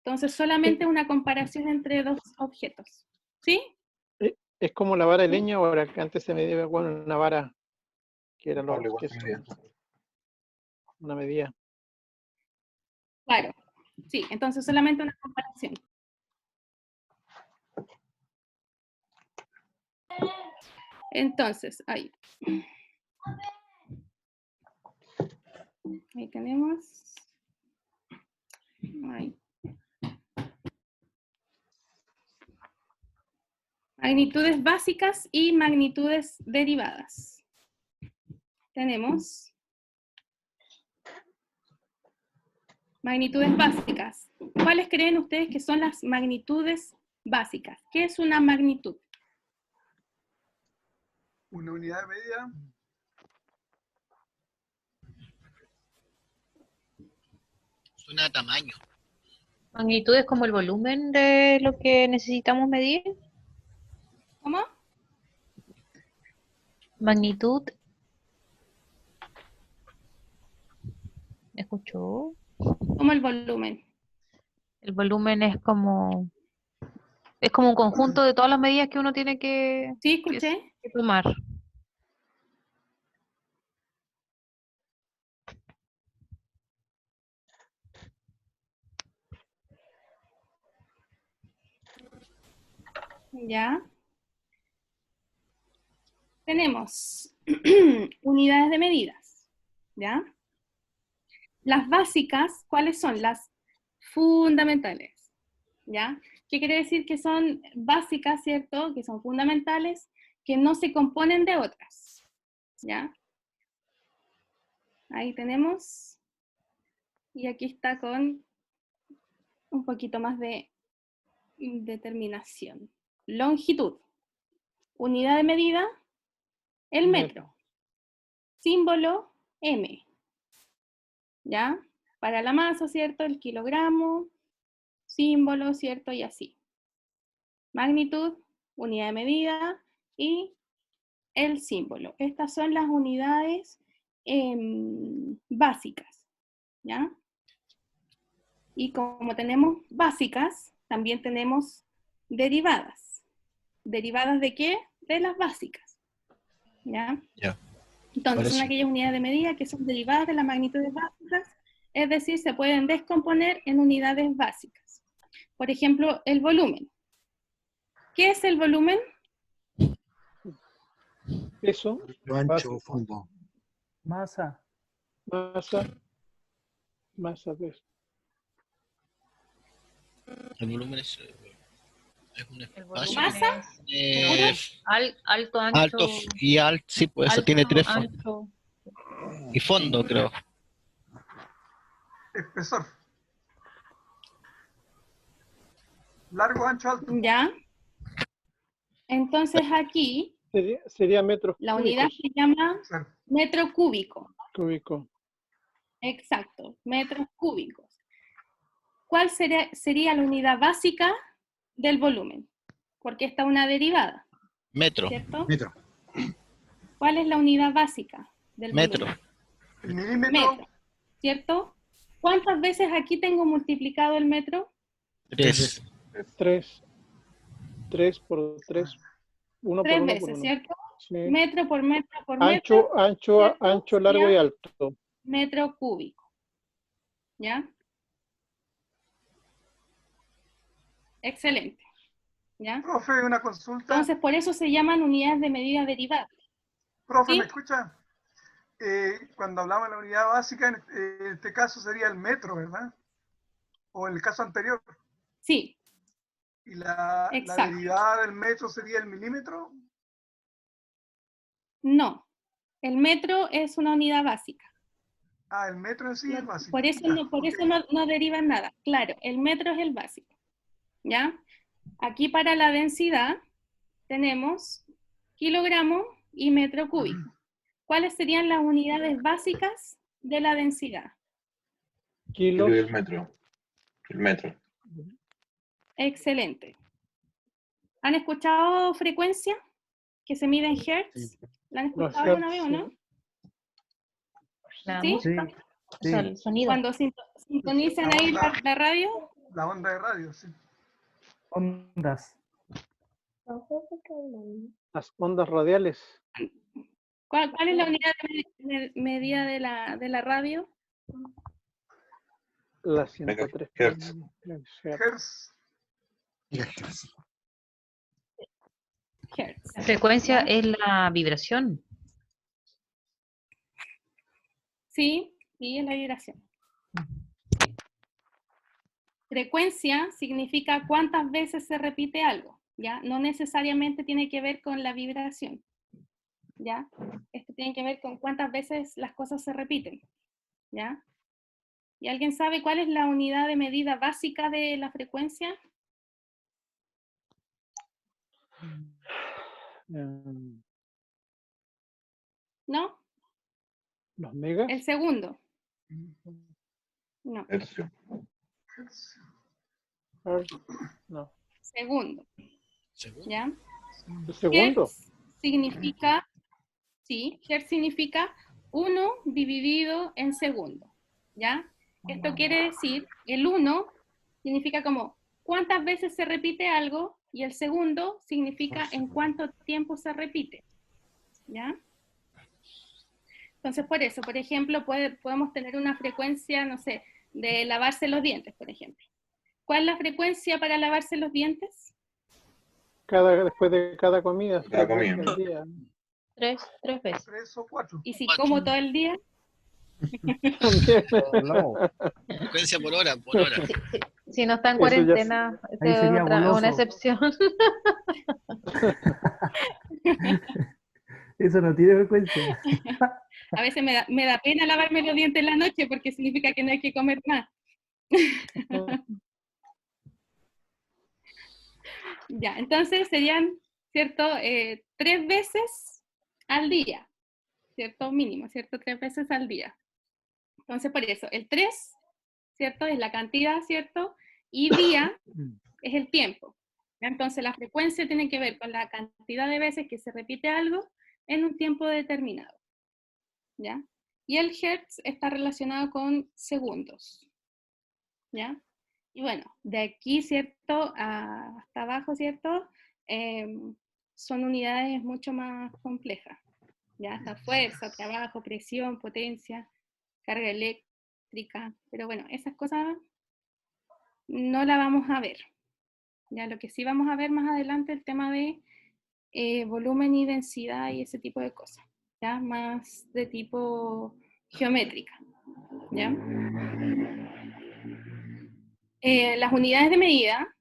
Entonces solamente una comparación entre dos objetos. ¿Sí? Es como la vara de leña, ahora que antes se medía con una vara que era una medida. Claro, sí, entonces solamente una comparación. Entonces, ahí tenemos. Ahí. Magnitudes básicas y magnitudes derivadas. Tenemos magnitudes básicas. ¿Cuáles creen ustedes que son las magnitudes básicas? ¿Qué es una magnitud? Una unidad de medida. Suena a tamaño. Magnitud es como el volumen de lo que necesitamos medir. ¿Cómo? Magnitud. ¿Me escuchó? Como el volumen. El volumen es como un conjunto de todas las medidas que uno tiene que... Sí, escuché. que tomar. ¿Ya? Tenemos unidades de medidas, ¿ya? Las básicas, ¿cuáles son? Las fundamentales, ¿ya? ¿Qué quiere decir? Que son básicas, ¿cierto? Que son fundamentales, que no se componen de otras, ¿ya? Ahí tenemos, y aquí está con un poquito más de determinación. Longitud, unidad de medida, el metro. Símbolo, M. ¿Ya? Para la masa, ¿cierto? El kilogramo, símbolo, ¿cierto? Y así. Magnitud, unidad de medida y el símbolo. Estas son las unidades básicas, ¿ya? Y como tenemos básicas, también tenemos derivadas. ¿Derivadas de qué? De las básicas, ¿ya? Ya. Entonces son aquellas unidades de medida que son derivadas de las magnitudes básicas, es decir, se pueden descomponer en unidades básicas. Por ejemplo, el volumen. ¿Qué es el volumen? Peso. Lo ancho, fondo. Masa. Masa, peso. El volumen es un espacio. ¿Masa? Alto, ancho. Alto y alto, sí, pues eso tiene tres fondos. Ancho. Y fondo, creo. Espesor. Largo, ancho, alto. Ya. Entonces aquí Sería metros la unidad se llama metro cúbico. Cúbico. Exacto, metros cúbicos. ¿Cuál sería la unidad básica del volumen? Porque esta es una derivada. Metro. ¿Cierto? Metro. ¿Cuál es la unidad básica del Metro. volumen? El milímetro. Metro. ¿Cierto? ¿Cuántas veces aquí tengo multiplicado el metro? 3. 3 por 3. 1 por 3 1 veces, por 1. ¿cierto? Sí. Metro por metro por metro. Ancho, largo y alto. Metro cúbico. ¿Ya? Excelente. ¿Ya? Profe, una consulta. Entonces, por eso se llaman unidades de medida derivadas. Profe, ¿Sí? ¿me escucha? Cuando hablamos de la unidad básica, en este caso sería el metro, ¿verdad? O en el caso anterior. Sí. ¿Y la derivada del metro sería el milímetro? No. El metro es una unidad básica. Ah, el metro en sí es básico. Por eso no derivan nada. Claro, el metro es el básico. ¿Ya? Aquí para la densidad tenemos kilogramo y metro cúbico. ¿Cuáles serían las unidades básicas de la densidad? Kilo y el metro. El metro. Excelente. ¿Han escuchado frecuencia que se mide en hertz? ¿La han escuchado alguna vez o no? ¿Sí? O sea, el sonido. Cuando sintonizan ahí la radio. La onda de radio, sí. Ondas. Las ondas radiales. ¿Cuál es la unidad de medida de la radio? La 103. Hertz. Hertz. La frecuencia es la vibración. Sí, y es la vibración. Frecuencia significa cuántas veces se repite algo, ¿ya? No necesariamente tiene que ver con la vibración, ¿ya? Esto tiene que ver con cuántas veces las cosas se repiten, ¿ya? ¿Y alguien sabe cuál es la unidad de medida básica de la frecuencia? ¿No? ¿Los megas? El segundo. No. Hercio. No. Segundo. ¿Ya? ¿El segundo? Hertz significa, sí, Hertz significa 1 dividido en segundo, ¿ya? Esto quiere decir, el 1 significa como cuántas veces se repite algo y el segundo significa en cuánto tiempo se repite, ¿Ya? Entonces, por eso, por ejemplo, podemos tener una frecuencia, no sé, de lavarse los dientes, por ejemplo. ¿Cuál es la frecuencia para lavarse los dientes? Después de cada comida. Cada comida. Al día. Tres veces. 3 o 4. ¿Y si como todo el día? Frecuencia por hora, por hora. Si no está en Eso ya cuarentena, ahí es sería goloso. una excepción. Eso no tiene frecuencia. A veces me da pena lavarme los dientes en la noche porque significa que no hay que comer más. Ya, entonces serían, ¿cierto? 3 veces al día, ¿cierto? Mínimo, ¿cierto? 3 veces al día. Entonces, por eso, el 3, ¿cierto? Es la cantidad, ¿cierto? Y día es el tiempo. Entonces, la frecuencia tiene que ver con la cantidad de veces que se repite algo en un tiempo determinado. ¿Ya? Y el hertz está relacionado con segundos. ¿Ya? Y bueno, de aquí, ¿cierto? Hasta abajo, ¿cierto? Son unidades mucho más complejas. ¿Ya? Hasta fuerza, trabajo, presión, potencia, carga eléctrica. Pero bueno, esas cosas no las vamos a ver. Ya, lo que sí vamos a ver más adelante es el tema de volumen y densidad y ese tipo de cosas. ¿Ya? Más de tipo geométrica. ¿Ya? Las unidades de medida,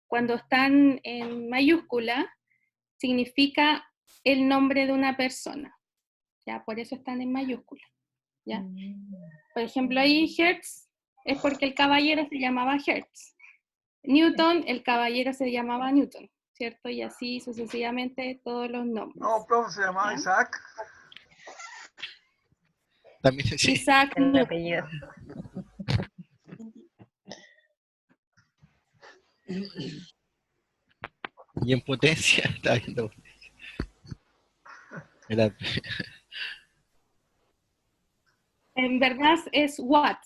cuando están en mayúscula, significa el nombre de una persona. ¿Ya? Por eso están en mayúscula. ¿Ya? Por ejemplo, ahí Hertz es porque el caballero se llamaba Hertz. Newton, el caballero se llamaba Newton, ¿cierto? Y así sucesivamente todos los nombres. No, profe, se llamaba Isaac. También sí. Isaac El Newton. apellido. Y en potencia, está viendo. Era- En verdad es watt.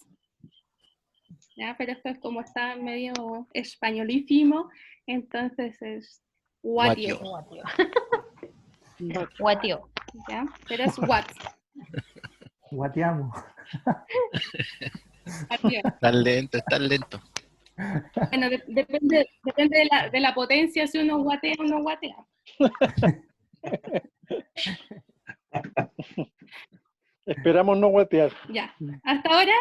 ¿Ya? Pero esto es como está medio españolísimo, entonces es watio. Guatio. ¿Ya? Pero es watt. Guateamos. Tan lento, es tan lento. Bueno, depende de la potencia, si uno guatea o no guatea. Esperamos no guatear. Ya. Hasta ahora,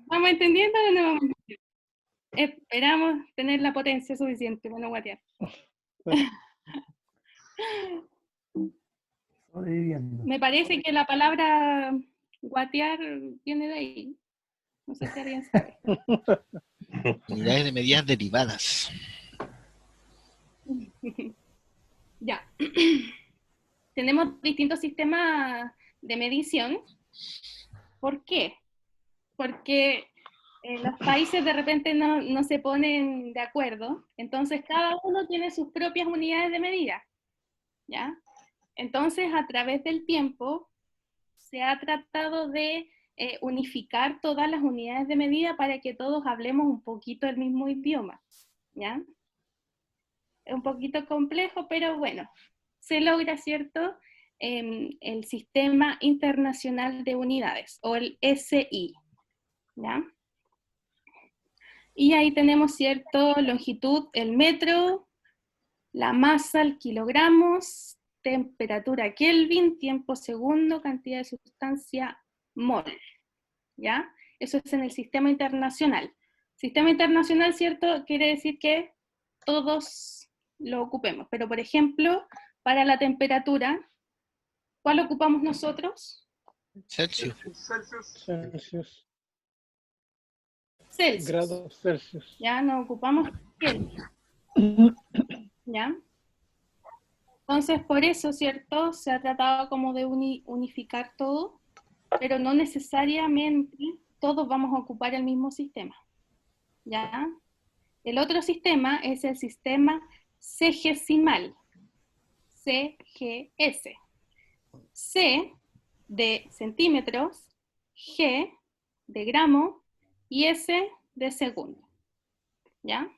¿vamos entendiendo o no vamos entendiendo? Esperamos tener la potencia suficiente para no guatear. Sobreviviendo. Me parece que la palabra guatear viene de ahí. No sé si alguien sabe. Unidades de medidas derivadas. Ya. Tenemos distintos sistemas de medición. ¿Por qué? Porque los países de repente no se ponen de acuerdo, entonces cada uno tiene sus propias unidades de medida. ¿Ya? Entonces, a través del tiempo, se ha tratado de unificar todas las unidades de medida para que todos hablemos un poquito el mismo idioma. ¿Ya? Es un poquito complejo, pero bueno, se logra, ¿cierto? El Sistema Internacional de Unidades, o el SI. ¿Ya? Y ahí tenemos, ¿cierto? Longitud, el metro, la masa, el kilogramos, temperatura Kelvin, tiempo segundo, cantidad de sustancia mol. ¿Ya? Eso es en el sistema internacional. Sistema internacional, ¿cierto? Quiere decir que todos lo ocupemos. Pero, por ejemplo, para la temperatura, ¿cuál ocupamos nosotros? Celsius. Celsius. Celsius. Grados Celsius. Ya no ocupamos Kelvin. ¿Ya? Entonces, por eso, ¿cierto? Se ha tratado como de unificar todo, pero no necesariamente todos vamos a ocupar el mismo sistema. ¿Ya? El otro sistema es el sistema cgesimal. CGS. C de centímetros, G de gramo y S de segundo. ¿Ya?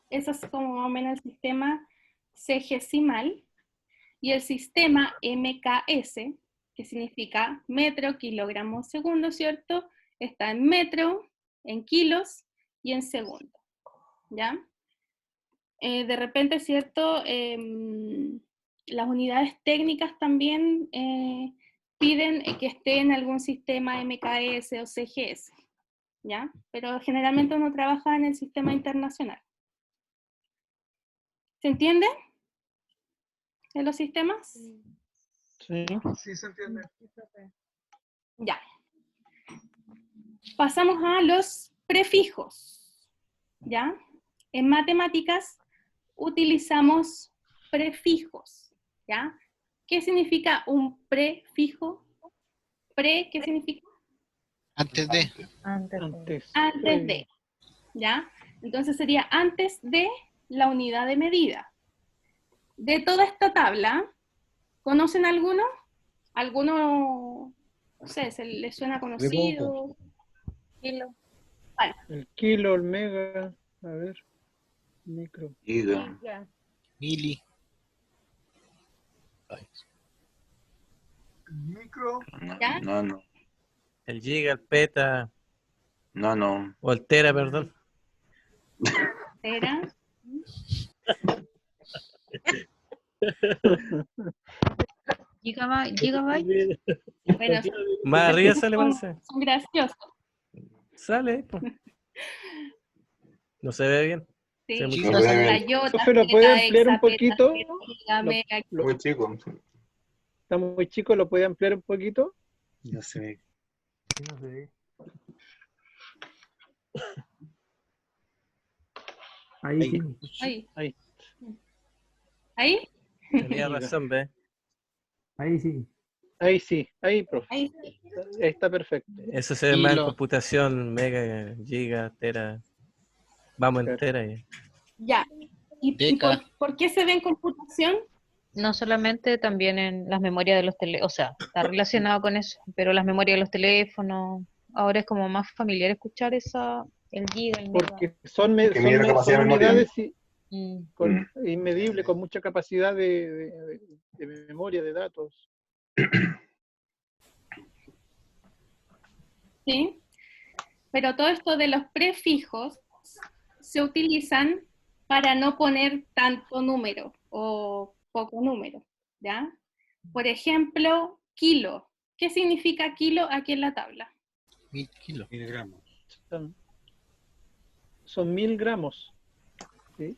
Eso es como más o menos el sistema cgesimal. Y el sistema MKS, que significa metro, kilogramo, segundo, ¿cierto? Está en metro, en kilos y en segundo, ¿ya? De repente, ¿cierto? Las unidades técnicas también piden que esté en algún sistema MKS o CGS, ¿ya? Pero generalmente uno trabaja en el sistema internacional. ¿Se entiende? ¿De los sistemas? Sí. Sí, se entiende. Ya. Pasamos a los prefijos, ¿ya? En matemáticas utilizamos prefijos, ¿ya? ¿Qué significa un prefijo? ¿Qué significa? Antes de. Antes de, ¿ya? Entonces sería antes de la unidad de medida. De toda esta tabla, ¿conocen alguno? ¿Alguno, no sé, se les suena conocido? Kilo. Vale. El kilo, el mega, a ver, micro. Giga. Mili. Micro. ¿Ya? No. El giga, el peta. No. O el tera, perdón. Tera. Gigabyte. Bueno, Más arriba sale, parece. son graciosos. Sale, pues. No se ve bien. Sí, Se ve muy no chico. son la iota, Profe, ¿lo puede ampliar un poquito? Muy chico. Está muy chico, ¿lo puede ampliar un poquito? No se ve. No se ve. Ahí sí. Ahí. Ahí. ¿Ahí? Tenía razón, ve. Ahí sí. Ahí sí, ahí, profe. Ahí sí. Está perfecto. Eso se ve más en Kilo. computación, mega, giga, tera. Vamos en tera. Ya. ¿Y Deca. por qué se ve en computación? No solamente, también en las memorias de los teléfonos, o sea, está relacionado con eso, pero las memorias de los teléfonos, ahora es como más familiar escuchar el giga, el mega. Porque son, Que mide la capacidad son de memoria. unidades inmedibles con mucha capacidad de memoria, de datos. Sí. Pero todo esto de los prefijos se utilizan para no poner tanto número o poco número, ¿ya? Por ejemplo, kilo. ¿Qué significa kilo aquí en la tabla? 1000 kilos. Miligramos. Son 1000 gramos. ¿Sí?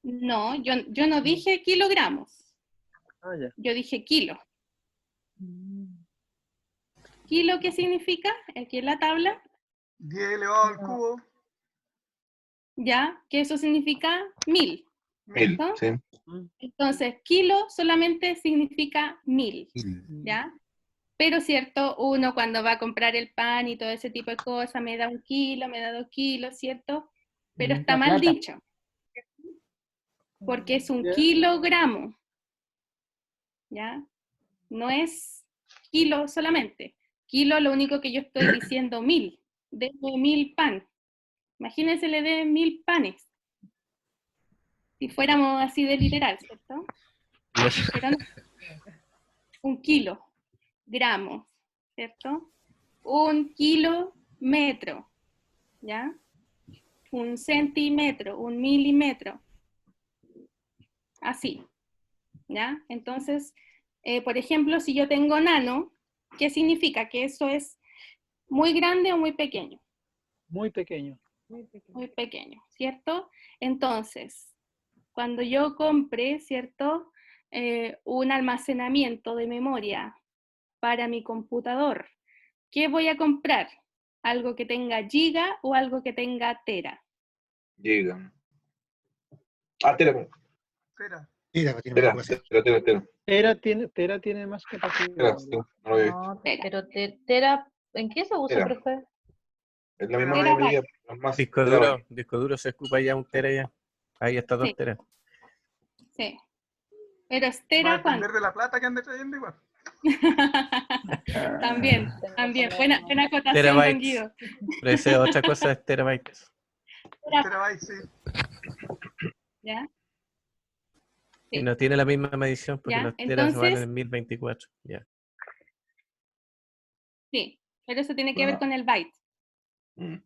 No, yo no dije kilogramos. Ah, ya. Yo dije kilo. ¿Kilo qué significa aquí en la tabla? 10 elevado al cubo. Ya, que eso significa 1000. 1000, ¿no? sí. Entonces, kilo solamente significa 1000, ¿ya? Pero cierto, uno cuando va a comprar el pan y todo ese tipo de cosas, me da 1 kilo, me da 2 kilos, ¿cierto? Pero está mal dicho, porque es un kilogramo, ¿ya? No es kilo solamente. Kilo lo único que yo estoy diciendo 1000, de 1000 pan. Imagínense, le de 1000 panes. Si fuéramos así de literal, ¿cierto? Pero no. 1 kilo, gramos, ¿cierto? 1 kilómetro, ¿ya? 1 centímetro, 1 milímetro. Así, ¿ya? Entonces, por ejemplo, si yo tengo nano, ¿qué significa? Que eso es muy grande o muy pequeño. Muy pequeño. Muy pequeño, ¿cierto? Entonces, cuando yo compre, ¿cierto? Un almacenamiento de memoria para mi computador, ¿qué voy a comprar? ¿Algo que tenga giga o algo que tenga tera? Giga. Ah, tera. Tera tiene más capacidad. Pero tera, ¿en qué se usa, Tera. profe? Es la misma memoria, más Disco duro se ocupa ya 1 tera ya. Ahí está 2 teras. Sí. Pero es Va a tera depender cuánto. de la plata que ande trayendo igual. También. Buena acotación, don Terabytes. Guido. Pero esa es otra cosa, es terabytes. Terabytes, sí. ¿Ya? Y Sí. no tiene la misma medición porque ¿Ya? los teras van Entonces, en 1024. Ya. sí, pero eso tiene que ver con el byte, Mm.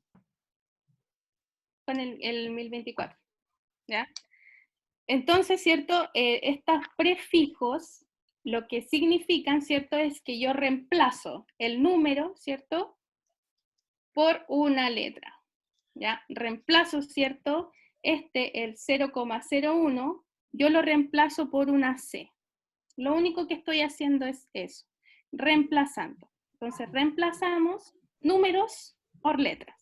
con el 1024. ¿Ya? Entonces, ¿cierto? Estos prefijos, lo que significan, ¿cierto? Es que yo reemplazo el número, ¿cierto? Por una letra, ¿ya? Reemplazo, ¿cierto? El 0,01, yo lo reemplazo por una C. Lo único que estoy haciendo es eso, reemplazando. Entonces, reemplazamos números por letras,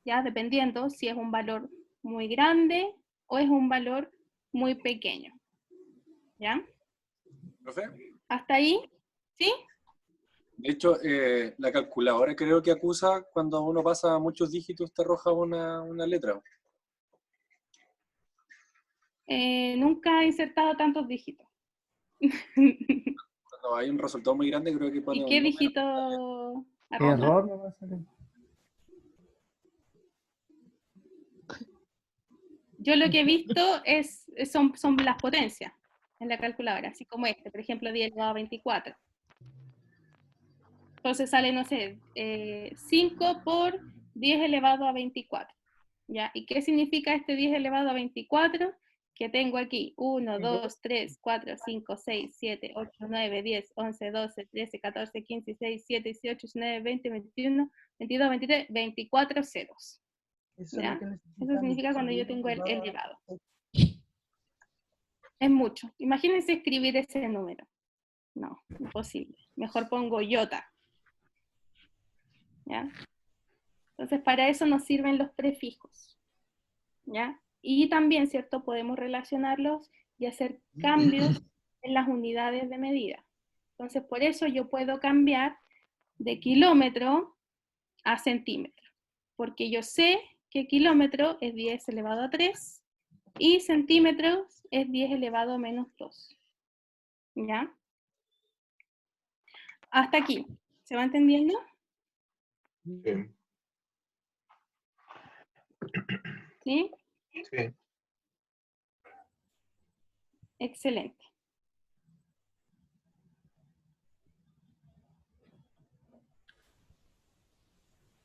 ¿ya? Dependiendo si es un valor muy grande o es un valor muy pequeño, ¿ya? ¿Profe? ¿Hasta ahí? ¿Sí? De hecho, la calculadora creo que acusa cuando uno pasa muchos dígitos, te arroja una letra. Nunca he insertado tantos dígitos. Cuando hay un resultado muy grande, creo que pone ¿Y un qué número. dígito arroja? Error no va a salir. Yo lo que he visto son las potencias en la calculadora, así como por ejemplo, 10 elevado a 24. Entonces sale, no sé, 5 por 10 elevado a 24. ¿Ya? ¿Y qué significa este 10 elevado a 24? Que tengo aquí 1, 2, 3, 4, 5, 6, 7, 8, 9, 10, 11, 12, 13, 14, 15, 16, 17, 18, 19, 20, 21, 22, 23, 24 ceros. Eso es ¿Ya? lo que Eso necesitamos. significa cuando yo tengo el elevado. Es mucho. Imagínense escribir ese número. No, imposible. Mejor pongo iota. ¿Ya? Entonces, para eso nos sirven los prefijos. ¿Ya? Y también, ¿cierto? Podemos relacionarlos y hacer cambios en las unidades de medida. Entonces, por eso yo puedo cambiar de kilómetro a centímetro. Porque yo sé que kilómetro es 10 elevado a 3 y centímetros es 10 elevado a menos 2. ¿Ya? Hasta aquí. ¿Se va entendiendo? Sí. ¿Sí? Sí. Excelente.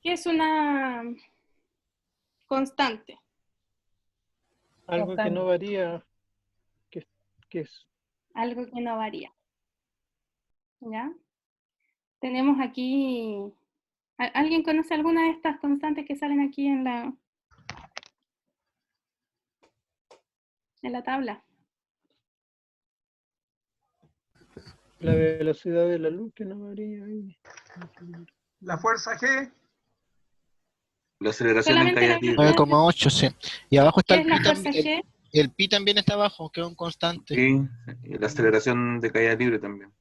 ¿Qué es una constante? Algo que no varía. ¿Qué es? Algo que no varía. ¿Ya? Tenemos aquí... ¿Alguien conoce alguna de estas constantes que salen aquí en la tabla? La velocidad de la luz que no varía. La fuerza G. La aceleración en Solamente caída la libre. velocidad. 9,8, sí. Y abajo está ¿Qué el es la pi fuerza también. G? El pi también está abajo, que es un constante. Sí, y la aceleración de caída libre también.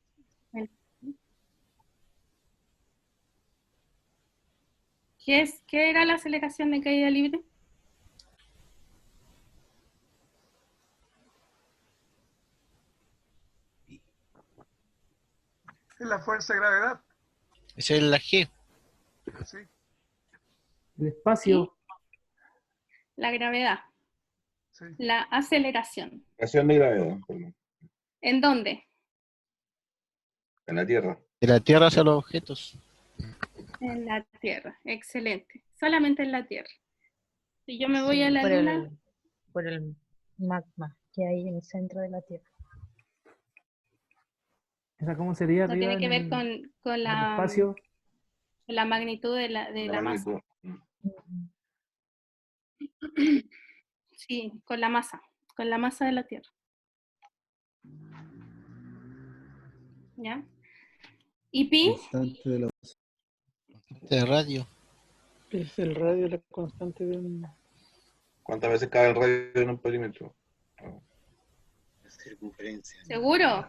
¿Qué era la aceleración de caída libre? Es la fuerza de gravedad. Esa es la G. Sí. El espacio. La gravedad. Sí. La aceleración. Aceleración de gravedad, perdón. ¿En dónde? En la Tierra. De la Tierra hacia los objetos. En la Tierra. Excelente. Solamente en la Tierra. Si yo me voy a la Luna... Por el magma que hay en el centro de la Tierra. ¿Esa cómo sería No arriba tiene que ver en con el la espacio? magnitud de la masa. Sí, con la masa de la Tierra. ¿Ya? ¿Y pi? Constante de la De radio. Es el radio la constante de un... ¿Cuántas veces cabe el radio en un perímetro? circunferencia. ¿Seguro?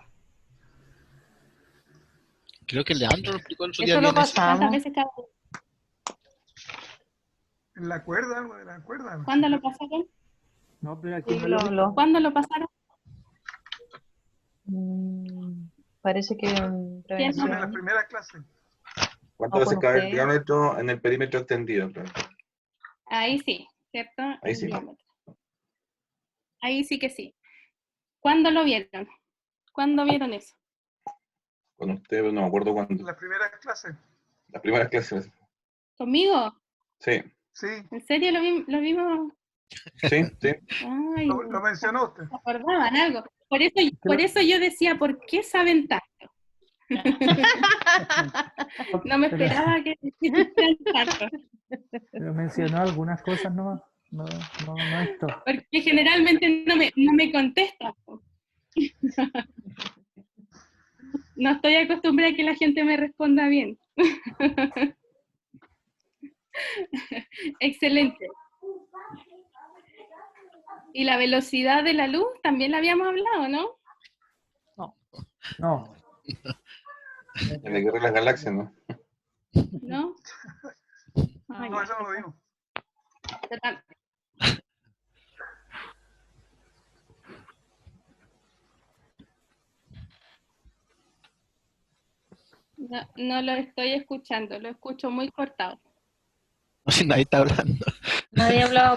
Creo que Leandro lo explicó el otro día Eso lo bien eso. ¿Cuántas pasamos. veces cada En la cuerda, algo de la cuerda. ¿Cuándo lo pasaron? No, pero aquí Sí, no lo... ¿Cuándo lo pasaron? Parece que en En la prevención. primera clase. ¿Cuántas No, veces con cabe el usted. diámetro en el perímetro extendido? Ahí sí, ¿cierto? Ahí El sí. diámetro. Ahí sí que sí. ¿Cuándo lo vieron? ¿Cuándo vieron eso? Con usted, no me acuerdo cuándo. Las primeras clases. Las primeras clases. ¿Conmigo? Sí. Sí. ¿En serio lo vimos? Sí, sí. Ay, Lo mencionó usted. ¿se acordaban algo? Por eso yo decía, ¿por qué saben tanto? No me esperaba que supieran tanto. Pero mencionó algunas cosas nomás. No esto. Porque generalmente no me contesta. No estoy acostumbrada a que la gente me responda bien. Excelente. ¿Y la velocidad de la luz también la habíamos hablado, no? No. En la guerra de las galaxias, ¿no? ¿No? No, eso no lo vimos. No lo estoy escuchando, lo escucho muy cortado. Nadie está hablando. Nadie ha hablado.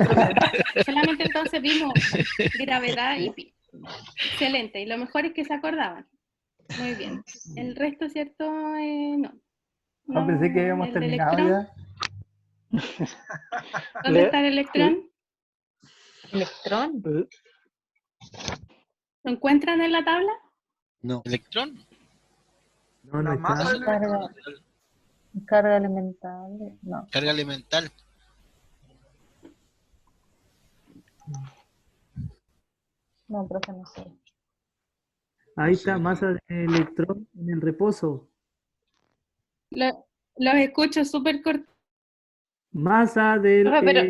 Solamente entonces vimos gravedad y pi. Excelente, y lo mejor es que se acordaban. Muy bien. El resto, ¿cierto? No. No, pensé que habíamos ¿el de terminado electrón? ya. ¿Dónde está el electrón? ¿Electrón? ¿Lo encuentran en la tabla? No. ¿Electrón? No, La masa del electrón. Carga elemental. No. Carga elemental. No, profe, no sé. Ahí está, masa de electrón en el reposo. Los escucho súper cortos. Masa del, Profe, pero-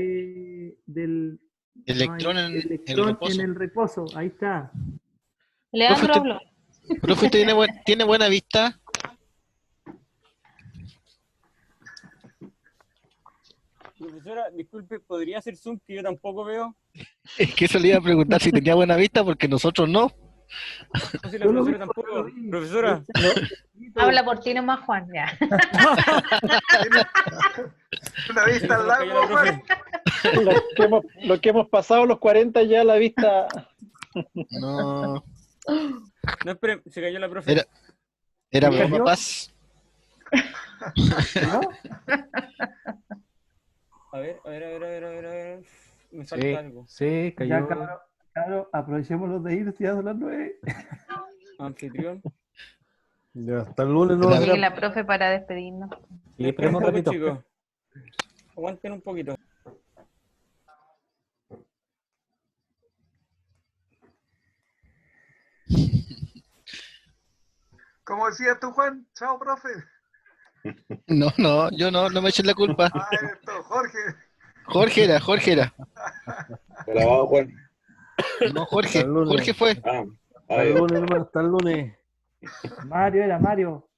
del Electrón en el electrón reposo. en el reposo. Ahí está. Leandro Profe, habló. Profe, ¿usted tiene buena vista? Profesora, disculpe, ¿podría hacer zoom que yo tampoco veo? Es que eso le iba a preguntar si tenía buena vista, porque nosotros no. No, si la profesora tampoco. Profesora, Habla por ti nomás, Juan. Ya. Una vista al lago, Juan. Lo que hemos pasado los 40 ya la vista. No. no, espere, se cayó la profe. Era ¿Se cayó? broma, Paz. ¿No? A ver. Me falta algo. Sí, cayó. Ya, claro, aprovechemos los de ir, ya son las 9. Anfitrión. Ya, hasta el lunes no Era- Sigue la profe para despedirnos. Y Esperen esperemos un un poco, ratito. chicos. Aguanten un poquito. Como decías tú, Juan. Chao, profe. No, yo no me echen la culpa. Ah, esto, Jorge. Jorge era. Grabado, Juan. No, Jorge. Hasta el lunes. Jorge fue. Ah, Hasta el lunes, hermano, hasta el lunes. Mario era Mario.